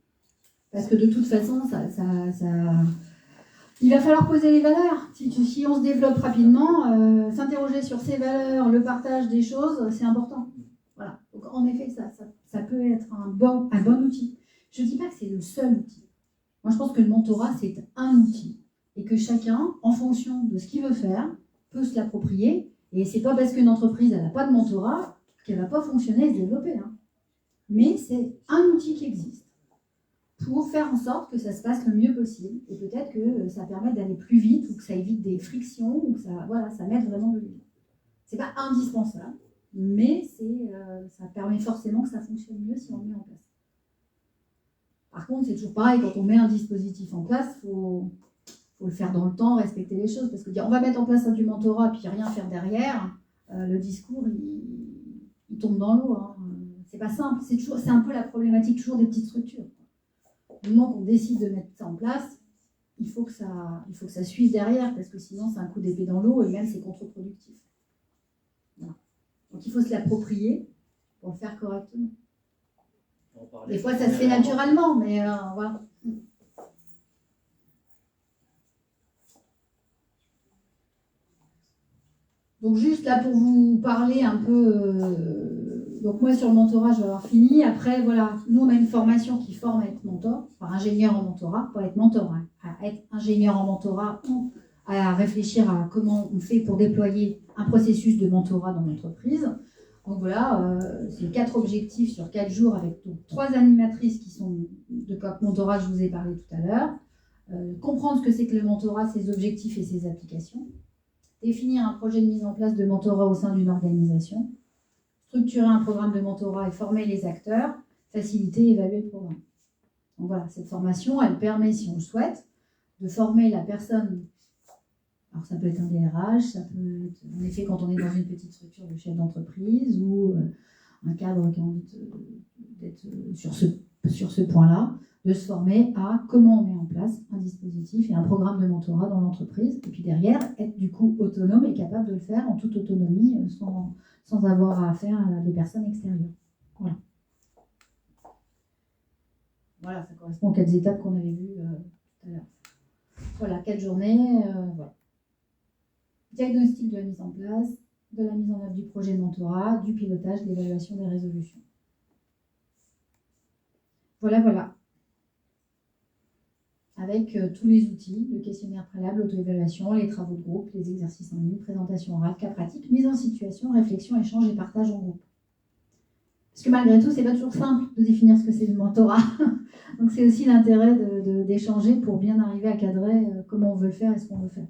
parce que de toute façon, il va falloir poser les valeurs. Si on se développe rapidement, s'interroger sur ses valeurs, le partage des choses, c'est important. Voilà. Donc en effet, ça peut être un bon outil. Je ne dis pas que c'est le seul outil. Moi, je pense que le mentorat, c'est un outil. Et que chacun, en fonction de ce qu'il veut faire, peut se l'approprier. Et c'est pas parce qu'une entreprise n'a pas de mentorat qu'elle ne va pas fonctionner et se développer. Hein. Mais c'est un outil qui existe pour faire en sorte que ça se passe le mieux possible. Et peut-être que ça permet d'aller plus vite, ou que ça évite des frictions, ou que ça mette vraiment de l'huile. C'est pas indispensable, mais ça permet forcément que ça fonctionne mieux si on le met en place. Par contre, c'est toujours pareil, quand on met un dispositif en place, il faut le faire dans le temps, respecter les choses, parce que dire on va mettre en place du mentorat, puis rien faire derrière, le discours, il tombe dans l'eau. Hein. C'est pas simple, c'est un peu la problématique toujours des petites structures. Du moment qu'on décide de mettre ça en place, il faut que ça suive derrière, parce que sinon c'est un coup d'épée dans l'eau et même c'est contre-productif. Voilà. Donc il faut se l'approprier pour le faire correctement. Des fois ça se fait naturellement, mais voilà. Donc juste là pour vous parler un peu... Donc moi sur le mentorat je vais avoir fini. Après voilà, nous on a une formation qui forme à être mentor, par ingénieur en mentorat, pas être mentor, hein, à être ingénieur en mentorat ou à réfléchir à comment on fait pour déployer un processus de mentorat dans l'entreprise. Donc voilà, c'est 4 objectifs sur 4 jours avec donc 3 animatrices qui sont de COP Mentorat que je vous ai parlé tout à l'heure. Comprendre ce que c'est que le mentorat, ses objectifs et ses applications. définir un projet de mise en place de mentorat au sein d'une organisation, structurer un programme de mentorat et former les acteurs, faciliter et évaluer le programme. Donc voilà, cette formation, elle permet, si on le souhaite, de former la personne. Alors ça peut être un DRH, ça peut être en effet quand on est dans une petite structure de chef d'entreprise ou un cadre qui a envie d'être sur ce point-là, de se former à comment on met en place un dispositif et un programme de mentorat dans l'entreprise, et puis derrière, être du coup autonome et capable de le faire en toute autonomie, sans avoir à faire à des personnes extérieures. Voilà. Voilà, ça correspond aux 4 étapes qu'on avait vues tout à l'heure. Voilà, 4 journées. Voilà. Diagnostic de la mise en place, de la mise en œuvre du projet de mentorat, du pilotage, de l'évaluation des résolutions. Voilà. Avec tous les outils, le questionnaire préalable, l'auto-évaluation, les travaux de groupe, les exercices en ligne, présentation orale, cas pratique, mise en situation, réflexion, échange et partage en groupe. Parce que malgré tout, c'est pas toujours simple de définir ce que c'est le mentorat. Donc c'est aussi l'intérêt d'échanger pour bien arriver à cadrer comment on veut le faire et ce qu'on veut faire.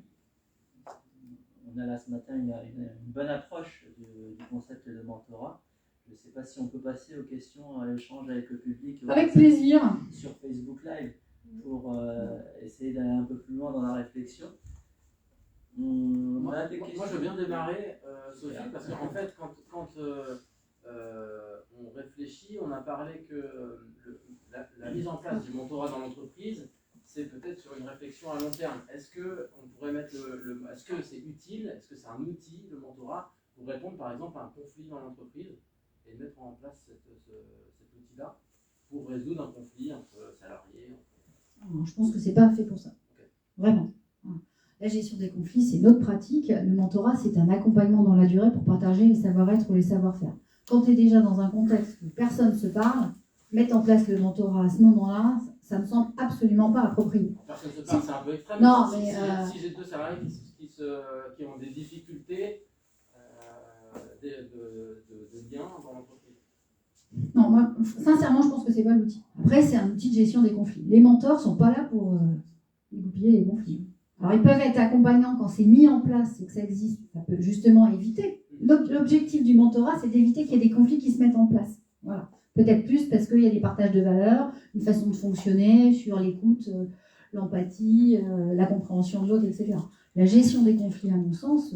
On a là ce matin une bonne approche du concept de mentorat. Je ne sais pas si on peut passer aux questions, à l'échange avec le public. Avec plaisir. Sur Facebook Live, pour essayer d'aller un peu plus loin dans la réflexion. Moi, je veux bien démarrer, Sophie, parce qu'en fait, quand on réfléchit, on a parlé que la mise en place du mentorat dans l'entreprise, c'est peut-être sur une réflexion à long terme. Est-ce qu'on pourrait mettre est-ce que c'est utile, est-ce que c'est un outil, le mentorat, pour répondre par exemple à un conflit dans l'entreprise et mettre en place cet outil-là pour résoudre un conflit entre salariés? Je pense que c'est pas fait pour ça. Okay. Vraiment. La gestion des conflits, c'est notre pratique. Le mentorat, c'est un accompagnement dans la durée pour partager les savoir-être ou les savoir-faire. Quand tu es déjà dans un contexte où personne ne se parle, mettre en place le mentorat à ce moment-là, ça me semble absolument pas approprié. Personne ne se parle, c'est un peu extrême. Non, si j'ai 2 salariés qui ont des difficultés de lien dans l'entreprise. Non, moi, sincèrement, je pense que c'est pas l'outil. Après, c'est un outil de gestion des conflits. Les mentors sont pas là pour dégoupiller les conflits. Alors, ils peuvent être accompagnants quand c'est mis en place et que ça existe. Ça peut justement éviter. L'objectif du mentorat, c'est d'éviter qu'il y ait des conflits qui se mettent en place. Voilà. Peut-être plus parce qu'il y a des partages de valeurs, une façon de fonctionner sur l'écoute, l'empathie, la compréhension de l'autre, etc. La gestion des conflits, à mon sens,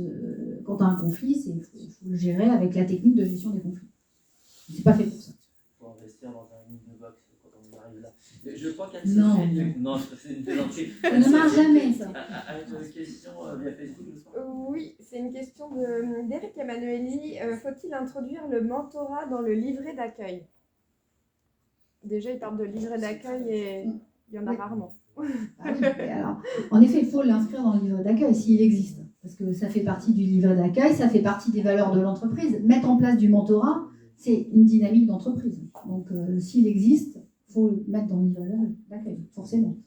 quand tu as un conflit, il faut le gérer avec la technique de gestion des conflits. C'est pas fait pour ça. Il faut investir dans un ligne de box quand on arrive là. Je crois qu'elle Non, c'est une plaisanterie. Ça ne marche jamais, ça. Avec une question via Facebook, oui, c'est une question d'Éric Emmanueli. Faut-il introduire le mentorat dans le livret d'accueil? Déjà, il parle de livret d'accueil et il y en a rarement. Alors, en effet, il faut l'inscrire dans le livret d'accueil s'il existe. Parce que ça fait partie du livret d'accueil, ça fait partie des valeurs de l'entreprise. Mettre en place du mentorat, c'est une dynamique d'entreprise. Donc, s'il existe, il faut le mettre dans le livret d'accueil, forcément.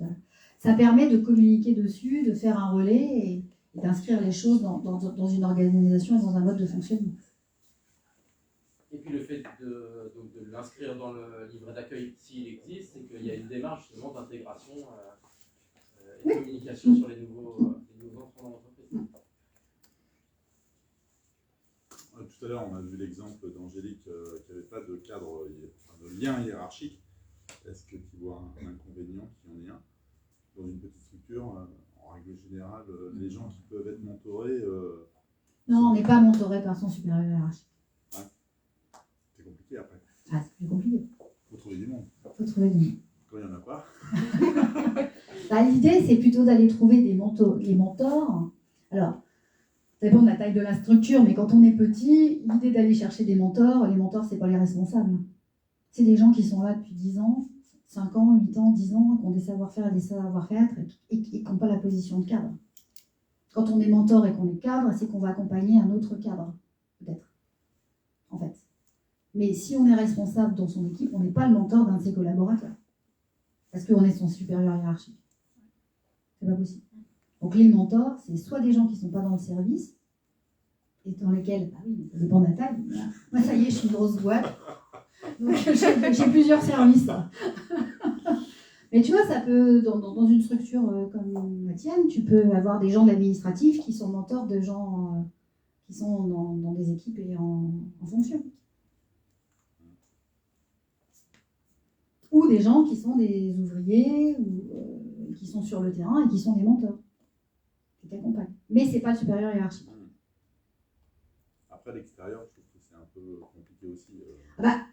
Ça permet de communiquer dessus, de faire un relais et d'inscrire les choses dans une organisation et dans un mode de fonctionnement. Et puis le fait de l'inscrire dans le livret d'accueil, s'il existe, c'est qu'il y a une démarche justement d'intégration et de communication sur les nouveaux entrants dans l'entreprise. Tout à l'heure, on a vu l'exemple d'Angélique qui n'avait pas de cadre, de lien hiérarchique. Est-ce que tu vois un inconvénient qui en est un? Dans une petite structure, en règle générale, les gens qui peuvent être mentorés... non, on n'est pas mentoré par son supérieur hiérarchique. Ouais. C'est compliqué après. Ah, c'est plus compliqué. Il faut trouver du monde. Il faut trouver du monde. Quand il n'y en a pas. L'idée, c'est plutôt d'aller trouver des mentors. Alors, ça dépend de la taille de la structure, mais quand on est petit, l'idée d'aller chercher des mentors, les mentors, c'est pas les responsables. C'est des gens qui sont là depuis 10 ans, 5 ans, 8 ans, 10 ans, qui ont des savoir-faire et des savoir-être et qui n'ont pas la position de cadre. Quand on est mentor et qu'on est cadre, c'est qu'on va accompagner un autre cadre, peut-être, en fait. Mais si on est responsable dans son équipe, on n'est pas le mentor d'un de ses collaborateurs. Parce qu'on est son supérieur hiérarchique. C'est pas possible. Donc les mentors, c'est soit des gens qui ne sont pas dans le service, et dans lesquels, bah oui, ça dépend de la taille. Moi, ça y est, je suis une grosse boîte. Donc j'ai plusieurs services. Mais tu vois, ça peut, dans une structure comme la tienne, tu peux avoir des gens de l'administratif qui sont mentors de gens qui sont dans des équipes et en fonction. Ou des gens qui sont des ouvriers, ou qui sont sur le terrain et qui sont des mentors, qui t'accompagnent. Mais c'est pas le supérieur hiérarchique. Après, à l'extérieur, je trouve que c'est un peu compliqué aussi.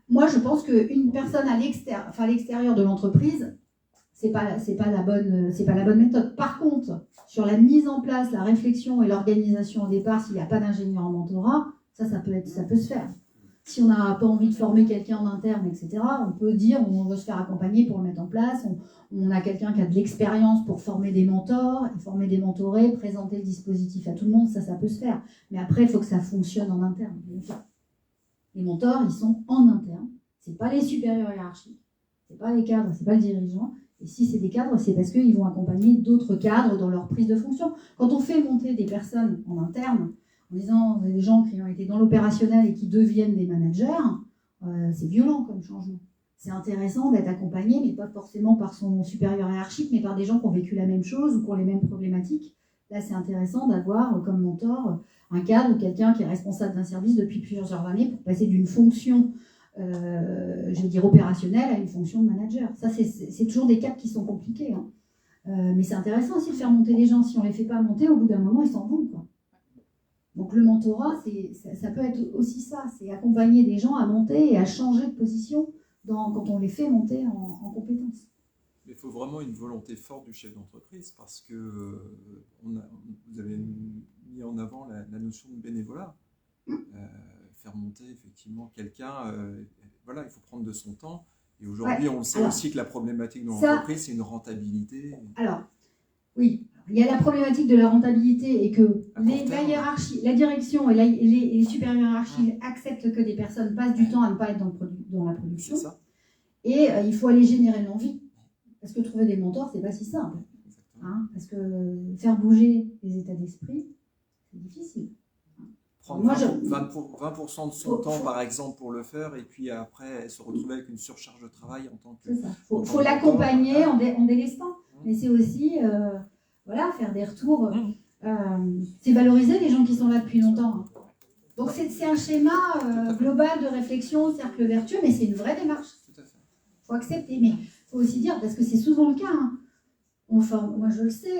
Moi, je pense qu'une personne à l'extérieur de l'entreprise, c'est pas la bonne méthode. Par contre, sur la mise en place, la réflexion et l'organisation au départ, s'il n'y a pas d'ingénieur en mentorat, ça peut se faire. Si on n'a pas envie de former quelqu'un en interne, etc., on peut dire on veut se faire accompagner pour le mettre en place. On a quelqu'un qui a de l'expérience pour former des mentors, former des mentorés, présenter le dispositif à tout le monde, ça peut se faire. Mais après, il faut que ça fonctionne en interne. Les mentors, ils sont en interne. C'est pas les supérieurs hiérarchiques, c'est pas les cadres, c'est pas le dirigeant. Et si c'est des cadres, c'est parce qu'ils vont accompagner d'autres cadres dans leur prise de fonction. Quand on fait monter des personnes en interne, en disant des gens qui ont été dans l'opérationnel et qui deviennent des managers, c'est violent comme changement. C'est intéressant d'être accompagné, mais pas forcément par son supérieur hiérarchique, mais par des gens qui ont vécu la même chose ou qui ont les mêmes problématiques. Là, c'est intéressant d'avoir comme mentor un cadre ou quelqu'un qui est responsable d'un service depuis plusieurs années pour passer d'une fonction opérationnelle à une fonction de manager. Ça, c'est toujours des caps qui sont compliqués. Hein. Mais c'est intéressant aussi de faire monter les gens. Si on ne les fait pas monter, au bout d'un moment, ils s'en vont, quoi. Donc le mentorat, ça peut être aussi ça, c'est accompagner des gens à monter et à changer de position quand on les fait monter en compétences. Mais il faut vraiment une volonté forte du chef d'entreprise parce que vous avez mis en avant la notion de bénévolat. Faire monter effectivement quelqu'un, voilà, il faut prendre de son temps. Et aujourd'hui, on sait aussi que la problématique de l'entreprise, c'est une rentabilité. Alors, oui. Il y a la problématique de la rentabilité et que la hiérarchie, la direction et les supérieurs hiérarchiques acceptent que des personnes passent du temps à ne pas être dans la production. C'est ça. Et il faut aller générer l'envie. Parce que trouver des mentors, c'est pas si simple. Hein, parce que faire bouger les états d'esprit, c'est difficile. Prendre 20% de son temps, par exemple, pour le faire, et puis après se retrouver avec une surcharge de travail en tant que... C'est ça. Il faut l'accompagner en délestant. Mais c'est aussi... faire des retours. C'est valoriser les gens qui sont là depuis longtemps. Donc c'est un schéma global de réflexion, cercle vertueux, mais c'est une vraie démarche. Il faut accepter. Mais il faut aussi dire, parce que c'est souvent le cas, hein. Moi je le sais,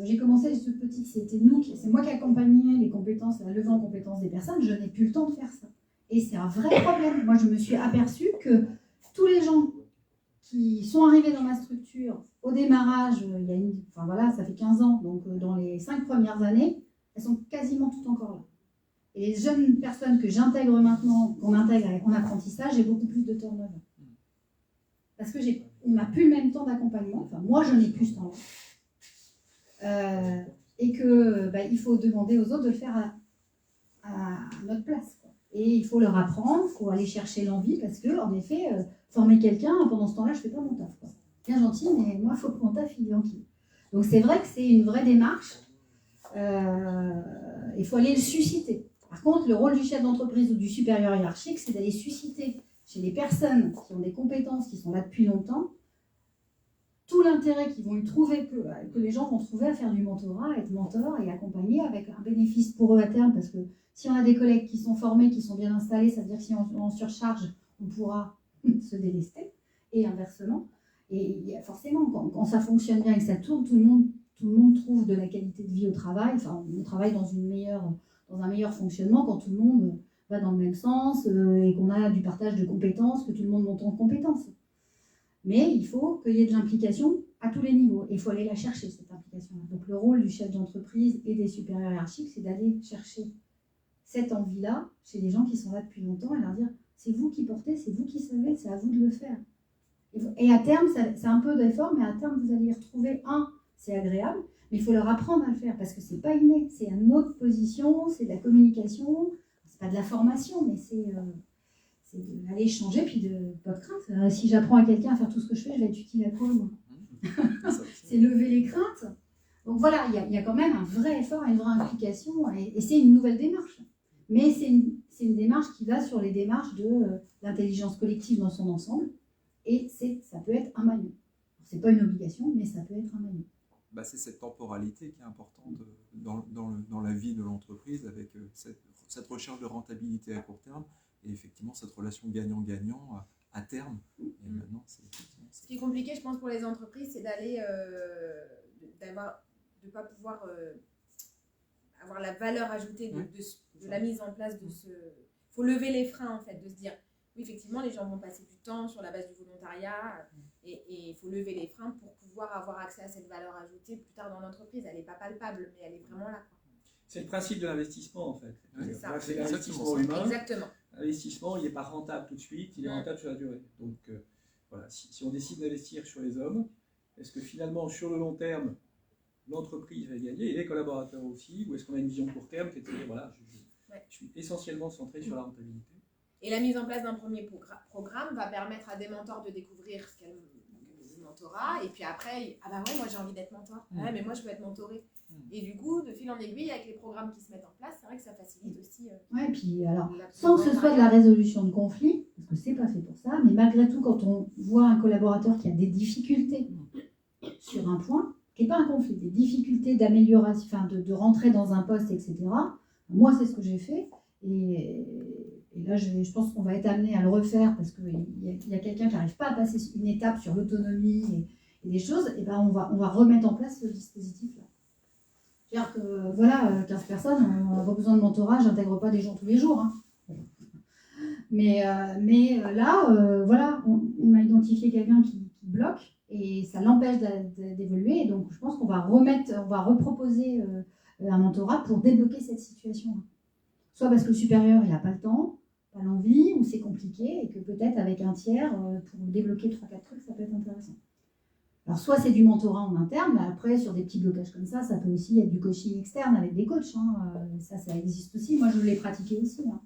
j'ai commencé ce petit, c'est moi qui accompagnais les compétences, la levée en compétences des personnes, je n'ai plus le temps de faire ça. Et c'est un vrai problème. Moi je me suis aperçue que tous les gens qui sont arrivés dans ma structure au démarrage, ça fait 15 ans, donc dans les 5 premières années, elles sont quasiment toutes encore là. Et les jeunes personnes que j'intègre maintenant, qu'on intègre en apprentissage, j'ai beaucoup plus de turnover. Parce qu'on n'a plus le même temps d'accompagnement, enfin moi je n'ai plus ce temps-là. Et qu'il faut demander aux autres de le faire à notre place, quoi. Et il faut leur apprendre, il faut aller chercher l'envie, parce que, en effet, former quelqu'un, pendant ce temps-là, je ne fais pas mon taf, quoi. Bien gentil, mais moi, il faut que mon taf il est tranquille. Donc c'est vrai que c'est une vraie démarche. Il faut aller le susciter. Par contre, le rôle du chef d'entreprise ou du supérieur hiérarchique, c'est d'aller susciter chez les personnes qui ont des compétences, qui sont là depuis longtemps, tout l'intérêt qu'ils vont y trouver, que les gens vont trouver à faire du mentorat, à être mentor et accompagner avec un bénéfice pour eux à terme, parce que si on a des collègues qui sont formés, qui sont bien installés, ça veut dire que si on surcharge, on pourra se délester, et inversement. Et forcément, quand ça fonctionne bien et que ça tourne, tout le monde trouve de la qualité de vie au travail. Enfin, on travaille dans un meilleur fonctionnement quand tout le monde va dans le même sens et qu'on a du partage de compétences, que tout le monde monte en compétences. Mais il faut qu'il y ait de l'implication à tous les niveaux. Et il faut aller la chercher, cette implication-là. Donc le rôle du chef d'entreprise et des supérieurs hiérarchiques, c'est d'aller chercher cette envie-là chez les gens qui sont là depuis longtemps et leur dire « c'est vous qui portez, c'est vous qui savez, c'est à vous de le faire ». Et à terme, c'est un peu d'effort, mais à terme, vous allez y retrouver c'est agréable, mais il faut leur apprendre à le faire parce que c'est pas inné, c'est une autre position, c'est de la communication, c'est pas de la formation, mais c'est d'aller échanger, puis pas de crainte. Si j'apprends à quelqu'un à faire tout ce que je fais, je vais être utile à quoi, moi? C'est lever les craintes. Donc voilà, il y a quand même un vrai effort, une vraie implication, et c'est une nouvelle démarche. Mais c'est une démarche qui va sur les démarches de l'intelligence collective dans son ensemble, et ça peut être un maillon. C'est pas une obligation, mais ça peut être un manuel. Bah, c'est cette temporalité qui est importante dans la vie de l'entreprise, avec cette recherche de rentabilité à court terme, et effectivement cette relation gagnant-gagnant à terme. Et maintenant, Ce qui est compliqué, je pense, pour les entreprises, c'est d'aller, de ne pas pouvoir avoir la valeur ajoutée de la mise en place de ce... Il faut lever les freins, en fait, de se dire, oui, effectivement, les gens vont passer du temps sur la base du volontariat, et il faut lever les freins pour pouvoir avoir accès à cette valeur ajoutée plus tard dans l'entreprise. Elle n'est pas palpable, mais elle est vraiment là. C'est le principe de l'investissement, en fait. C'est ça. C'est l'investissement humain. Exactement. L'investissement, il n'est pas rentable tout de suite, il est rentable sur la durée. Donc, voilà, si on décide d'investir sur les hommes, est-ce que finalement, sur le long terme, l'entreprise va gagner et les collaborateurs aussi, ou est-ce qu'on a une vision court terme qui est de dire, voilà, je suis essentiellement centré sur la rentabilité. Et la mise en place d'un premier programme va permettre à des mentors de découvrir ce qu'est le mentorat. Et puis après, ah bah ouais, moi j'ai envie d'être mentor. Ouais, mais moi je veux être mentoré. Et du coup, de fil en aiguille, avec les programmes qui se mettent en place, c'est vrai que ça facilite aussi. Ouais, et puis alors, sans que ce soit de la résolution de conflits, parce que c'est pas fait pour ça, mais malgré tout, quand on voit un collaborateur qui a des difficultés sur un point, qui n'est pas un conflit, des difficultés d'amélioration, enfin de rentrer dans un poste, etc. Moi, c'est ce que j'ai fait. Et là, je pense qu'on va être amené à le refaire parce qu'il y a quelqu'un qui n'arrive pas à passer une étape sur l'autonomie et des choses, et ben on va remettre en place ce dispositif-là. C'est-à-dire que, voilà, 15 personnes, on n'a pas besoin de mentorat, je n'intègre pas des gens tous les jours. Hein. Mais là, voilà, on a identifié quelqu'un qui bloque et ça l'empêche d'évoluer. Et donc, je pense qu'on va reproposer un mentorat pour débloquer cette situation-là. Soit parce que le supérieur, il n'a pas le temps, pas l'envie, ou c'est compliqué, et que peut-être avec un tiers, pour débloquer 3-4 trucs, ça peut être intéressant. Alors, soit c'est du mentorat en interne, mais après, sur des petits blocages comme ça peut aussi être du coaching externe avec des coachs. Hein. Ça existe aussi. Moi, je l'ai pratiqué aussi. Hein.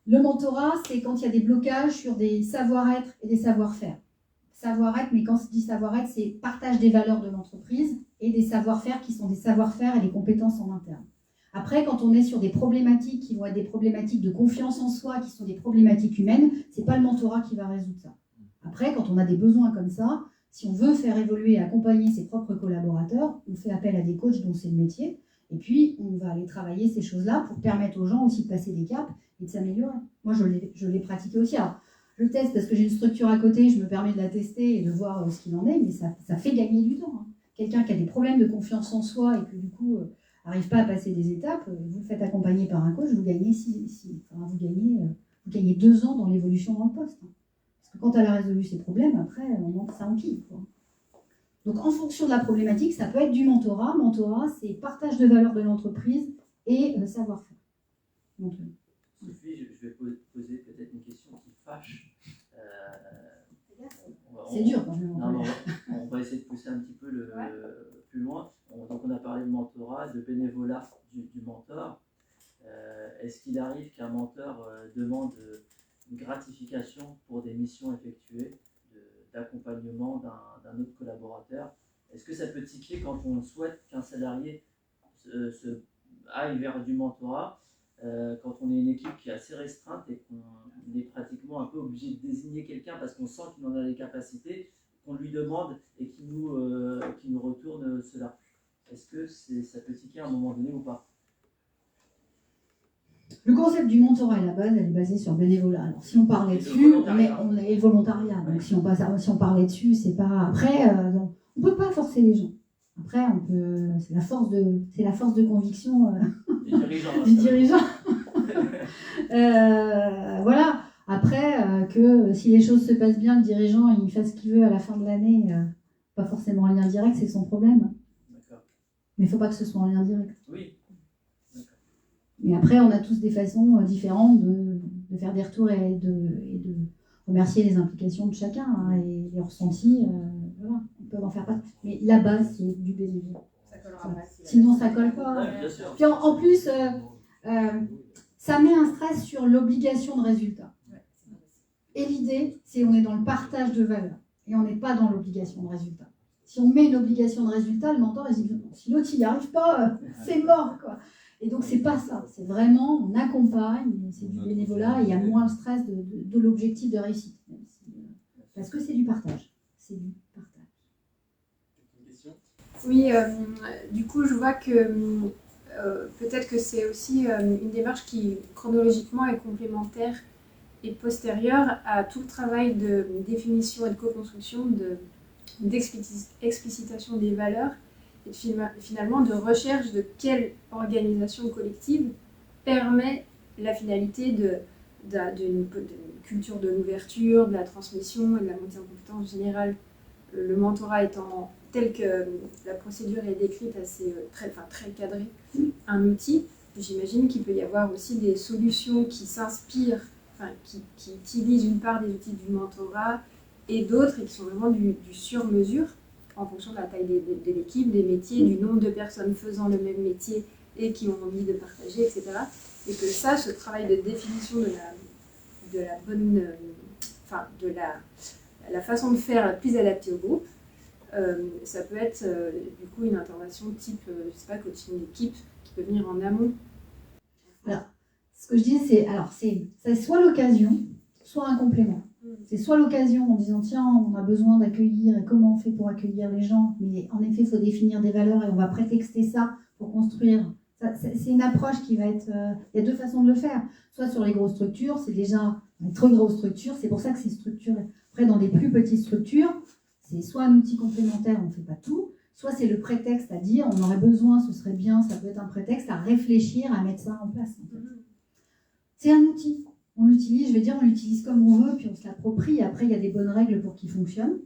Le mentorat, c'est quand il y a des blocages sur des savoir-être et des savoir-faire. Savoir-être, mais quand on dit savoir-être, c'est partage des valeurs de l'entreprise et des savoir-faire qui sont des savoir-faire et des compétences en interne. Après, quand on est sur des problématiques qui vont être des problématiques de confiance en soi, qui sont des problématiques humaines, c'est pas le mentorat qui va résoudre ça. Après, quand on a des besoins comme ça, si on veut faire évoluer et accompagner ses propres collaborateurs, on fait appel à des coachs dont c'est le métier, et puis on va aller travailler ces choses-là pour permettre aux gens aussi de passer des caps et de s'améliorer. Moi, je l'ai pratiqué aussi. Alors, je teste parce que j'ai une structure à côté, je me permets de la tester et de voir ce qu'il en est, mais ça fait gagner du temps. Hein. Quelqu'un qui a des problèmes de confiance en soi et que du coup n'arrive pas à passer des étapes, vous le faites accompagner par un coach, vous gagnez, vous gagnez 2 ans dans l'évolution dans le poste. Hein. Parce que quand elle a résolu ses problèmes, après, ça enquille. Quoi. Donc en fonction de la problématique, ça peut être du mentorat. Mentorat, c'est partage de valeur de l'entreprise et savoir-faire. Sophie, je vais poser peut-être une question qui fâche. C'est dur quand même. On va essayer de pousser un petit peu plus loin. Donc on a parlé de mentorat, de bénévolat du mentor. Est-ce qu'il arrive qu'un mentor demande une gratification pour des missions effectuées, d'accompagnement d'un autre collaborateur? Est-ce que ça peut tiquer quand on souhaite qu'un salarié aille vers du mentorat, quand on est une équipe qui est assez restreinte et qu'on est pratiquement un peu obligé de désigner quelqu'un parce qu'on sent qu'il en a les capacités, qu'on lui demande et qu'il nous retourne cela? Est-ce que ça peut tiquer à un moment donné ou pas? Le concept du mentorat à la base, elle est basée sur le bénévolat. Alors si on parlait dessus, on est le volontariat. Donc si on parlait dessus, c'est pas. Après, on peut pas forcer les gens. Après, c'est la force de conviction du dirigeant. Voilà. Après, que si les choses se passent bien, le dirigeant il fait ce qu'il veut à la fin de l'année, pas forcément en lien direct, c'est son problème. D'accord. Mais il faut pas que ce soit en lien direct. Oui. Mais après, on a tous des façons différentes de faire des retours et de remercier les implications de chacun hein, et les ressentis. Voilà, on peut en faire pas. Mais la base, c'est du bénévolat. Sinon, ça colle pas. Ouais, bien sûr. Puis en plus, ça met un stress sur l'obligation de résultat. Et l'idée, c'est on est dans le partage de valeur et on n'est pas dans l'obligation de résultat. Si on met une obligation de résultat, le mentor, il dit si l'autre il n'y arrive pas, c'est mort quoi. Et donc, c'est pas ça. C'est vraiment, on accompagne, c'est du bénévolat, et il y a moins le stress de l'objectif de réussite. Parce que c'est du partage. C'est du partage. Oui, du coup, je vois que peut-être que c'est aussi une démarche qui, chronologiquement, est complémentaire et postérieure à tout le travail de définition et de co-construction, d'explicitation des valeurs et finalement de recherche de quelle organisation collective permet la finalité d'une culture de l'ouverture, de la transmission et de la montée en compétence générale. Le mentorat étant tel que la procédure est décrite, assez très cadrée, un outil, j'imagine qu'il peut y avoir aussi des solutions qui s'inspirent, qui utilisent une part des outils du mentorat et d'autres et qui sont vraiment du sur-mesure en fonction de la taille de l'équipe, des métiers, du nombre de personnes faisant le même métier et qui ont envie de partager, etc. Et que ça, ce travail de définition de la bonne, de la façon de faire la plus adaptée au groupe, ça peut être du coup une intervention type, je sais pas, coaching d'équipe qui peut venir en amont. Alors, ce que je dis, c'est soit l'occasion, soit un complément. C'est soit l'occasion en disant tiens, on a besoin d'accueillir et comment on fait pour accueillir les gens, mais en effet, il faut définir des valeurs et on va prétexter ça pour construire. C'est une approche qui va être... Il y a deux façons de le faire. Soit sur les grosses structures, c'est déjà une très grosse structure, c'est pour ça que c'est structuré. Après, dans des plus petites structures, c'est soit un outil complémentaire, on ne fait pas tout, soit c'est le prétexte à dire on aurait besoin, ce serait bien, ça peut être un prétexte à réfléchir, à mettre ça en place. En fait. C'est un outil. On l'utilise, je vais dire, on l'utilise comme on veut, puis on se l'approprie. Après, il y a des bonnes règles pour qu'il fonctionne.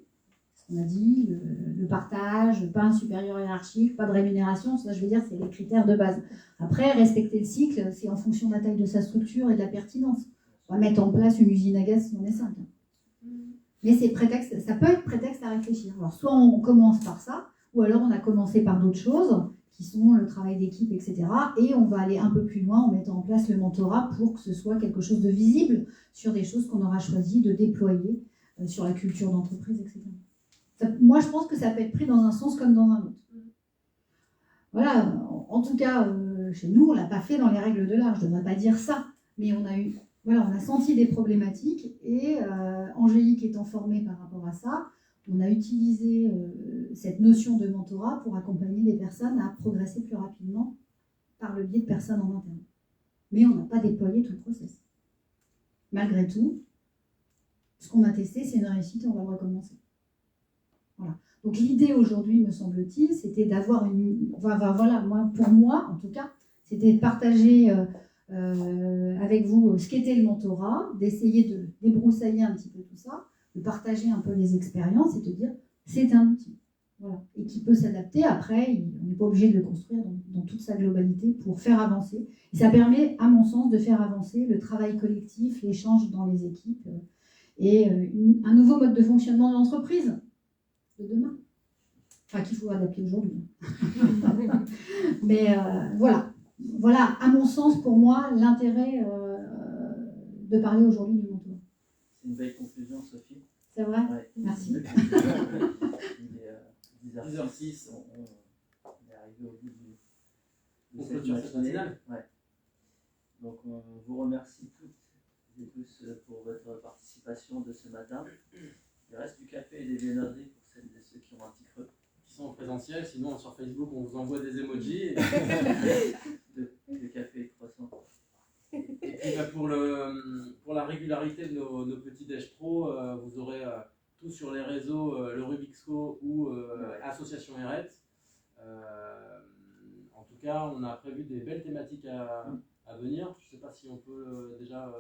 Ce qu'on a dit, le partage, pas un supérieur hiérarchique, pas de rémunération, ça, je veux dire, c'est les critères de base. Après, respecter le cycle, c'est en fonction de la taille de sa structure et de la pertinence. On va mettre en place une usine à gaz si on est 5. Mais c'est prétexte, ça peut être prétexte à réfléchir. Alors, soit on commence par ça, ou alors on a commencé par d'autres choses, qui sont le travail d'équipe, etc. Et on va aller un peu plus loin en mettant en place le mentorat pour que ce soit quelque chose de visible sur des choses qu'on aura choisi de déployer sur la culture d'entreprise, etc. Moi, je pense que ça peut être pris dans un sens comme dans un autre. Voilà, en tout cas, chez nous, on ne l'a pas fait dans les règles de l'art, je ne devrais pas dire ça, mais on a senti des problématiques et Angélique étant formée par rapport à ça, on a utilisé cette notion de mentorat pour accompagner les personnes à progresser plus rapidement par le biais de personnes en interne. Mais on n'a pas déployé tout le process. Malgré tout, ce qu'on a testé, c'est une réussite et on va le recommencer. Voilà. Donc l'idée aujourd'hui, me semble-t-il, c'était d'avoir pour moi, en tout cas, c'était de partager avec vous ce qu'était le mentorat, d'essayer de débroussailler un petit peu tout ça, de partager un peu les expériences et de dire c'est un outil. Voilà. Et qui peut s'adapter. Après, on n'est pas obligé de le construire dans toute sa globalité pour faire avancer. Et ça permet, à mon sens, de faire avancer le travail collectif, l'échange dans les équipes et un nouveau mode de fonctionnement de l'entreprise de demain. Enfin, qu'il faut adapter aujourd'hui. Mais voilà. Voilà, à mon sens, pour moi, l'intérêt de parler aujourd'hui du mentorat. C'est une belle conclusion, Sophie. C'est vrai ? Ouais. Merci. Il est 10h06, on est arrivé au bout de cette matinée. Ouais. Donc on vous remercie toutes et tous pour votre participation de ce matin. Il reste du café et des viennoiseries pour celles et ceux qui ont un petit creux. Qui sont en présentiel, sinon sur Facebook on vous envoie des emojis. de café et de croissant. Et puis pour la régularité de nos petits Déj Pro, vous aurez tout sur les réseaux, le Rubik's Co ou Association RET. En tout cas, on a prévu des belles thématiques à venir. Je ne sais pas si on peut déjà...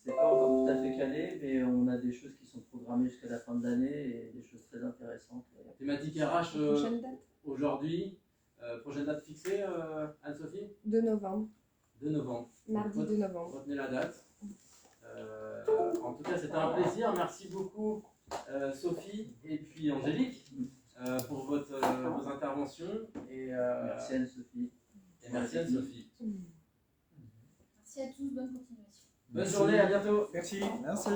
C'est pas encore tout à fait calé, mais on a des choses qui sont programmées jusqu'à la fin de l'année et des choses très intéressantes. Thématique RH aujourd'hui. Prochaine date fixée, Anne-Sophie ? 2 novembre. 2 novembre. Mardi 2 novembre. Retenez la date. En tout cas, c'était un plaisir. Merci beaucoup, Sophie et puis Angélique, pour vos interventions. Et, merci Anne-Sophie. Et merci Anne-Sophie. Merci à tous, bonne continuation. Bonne journée, à bientôt. Merci. Merci.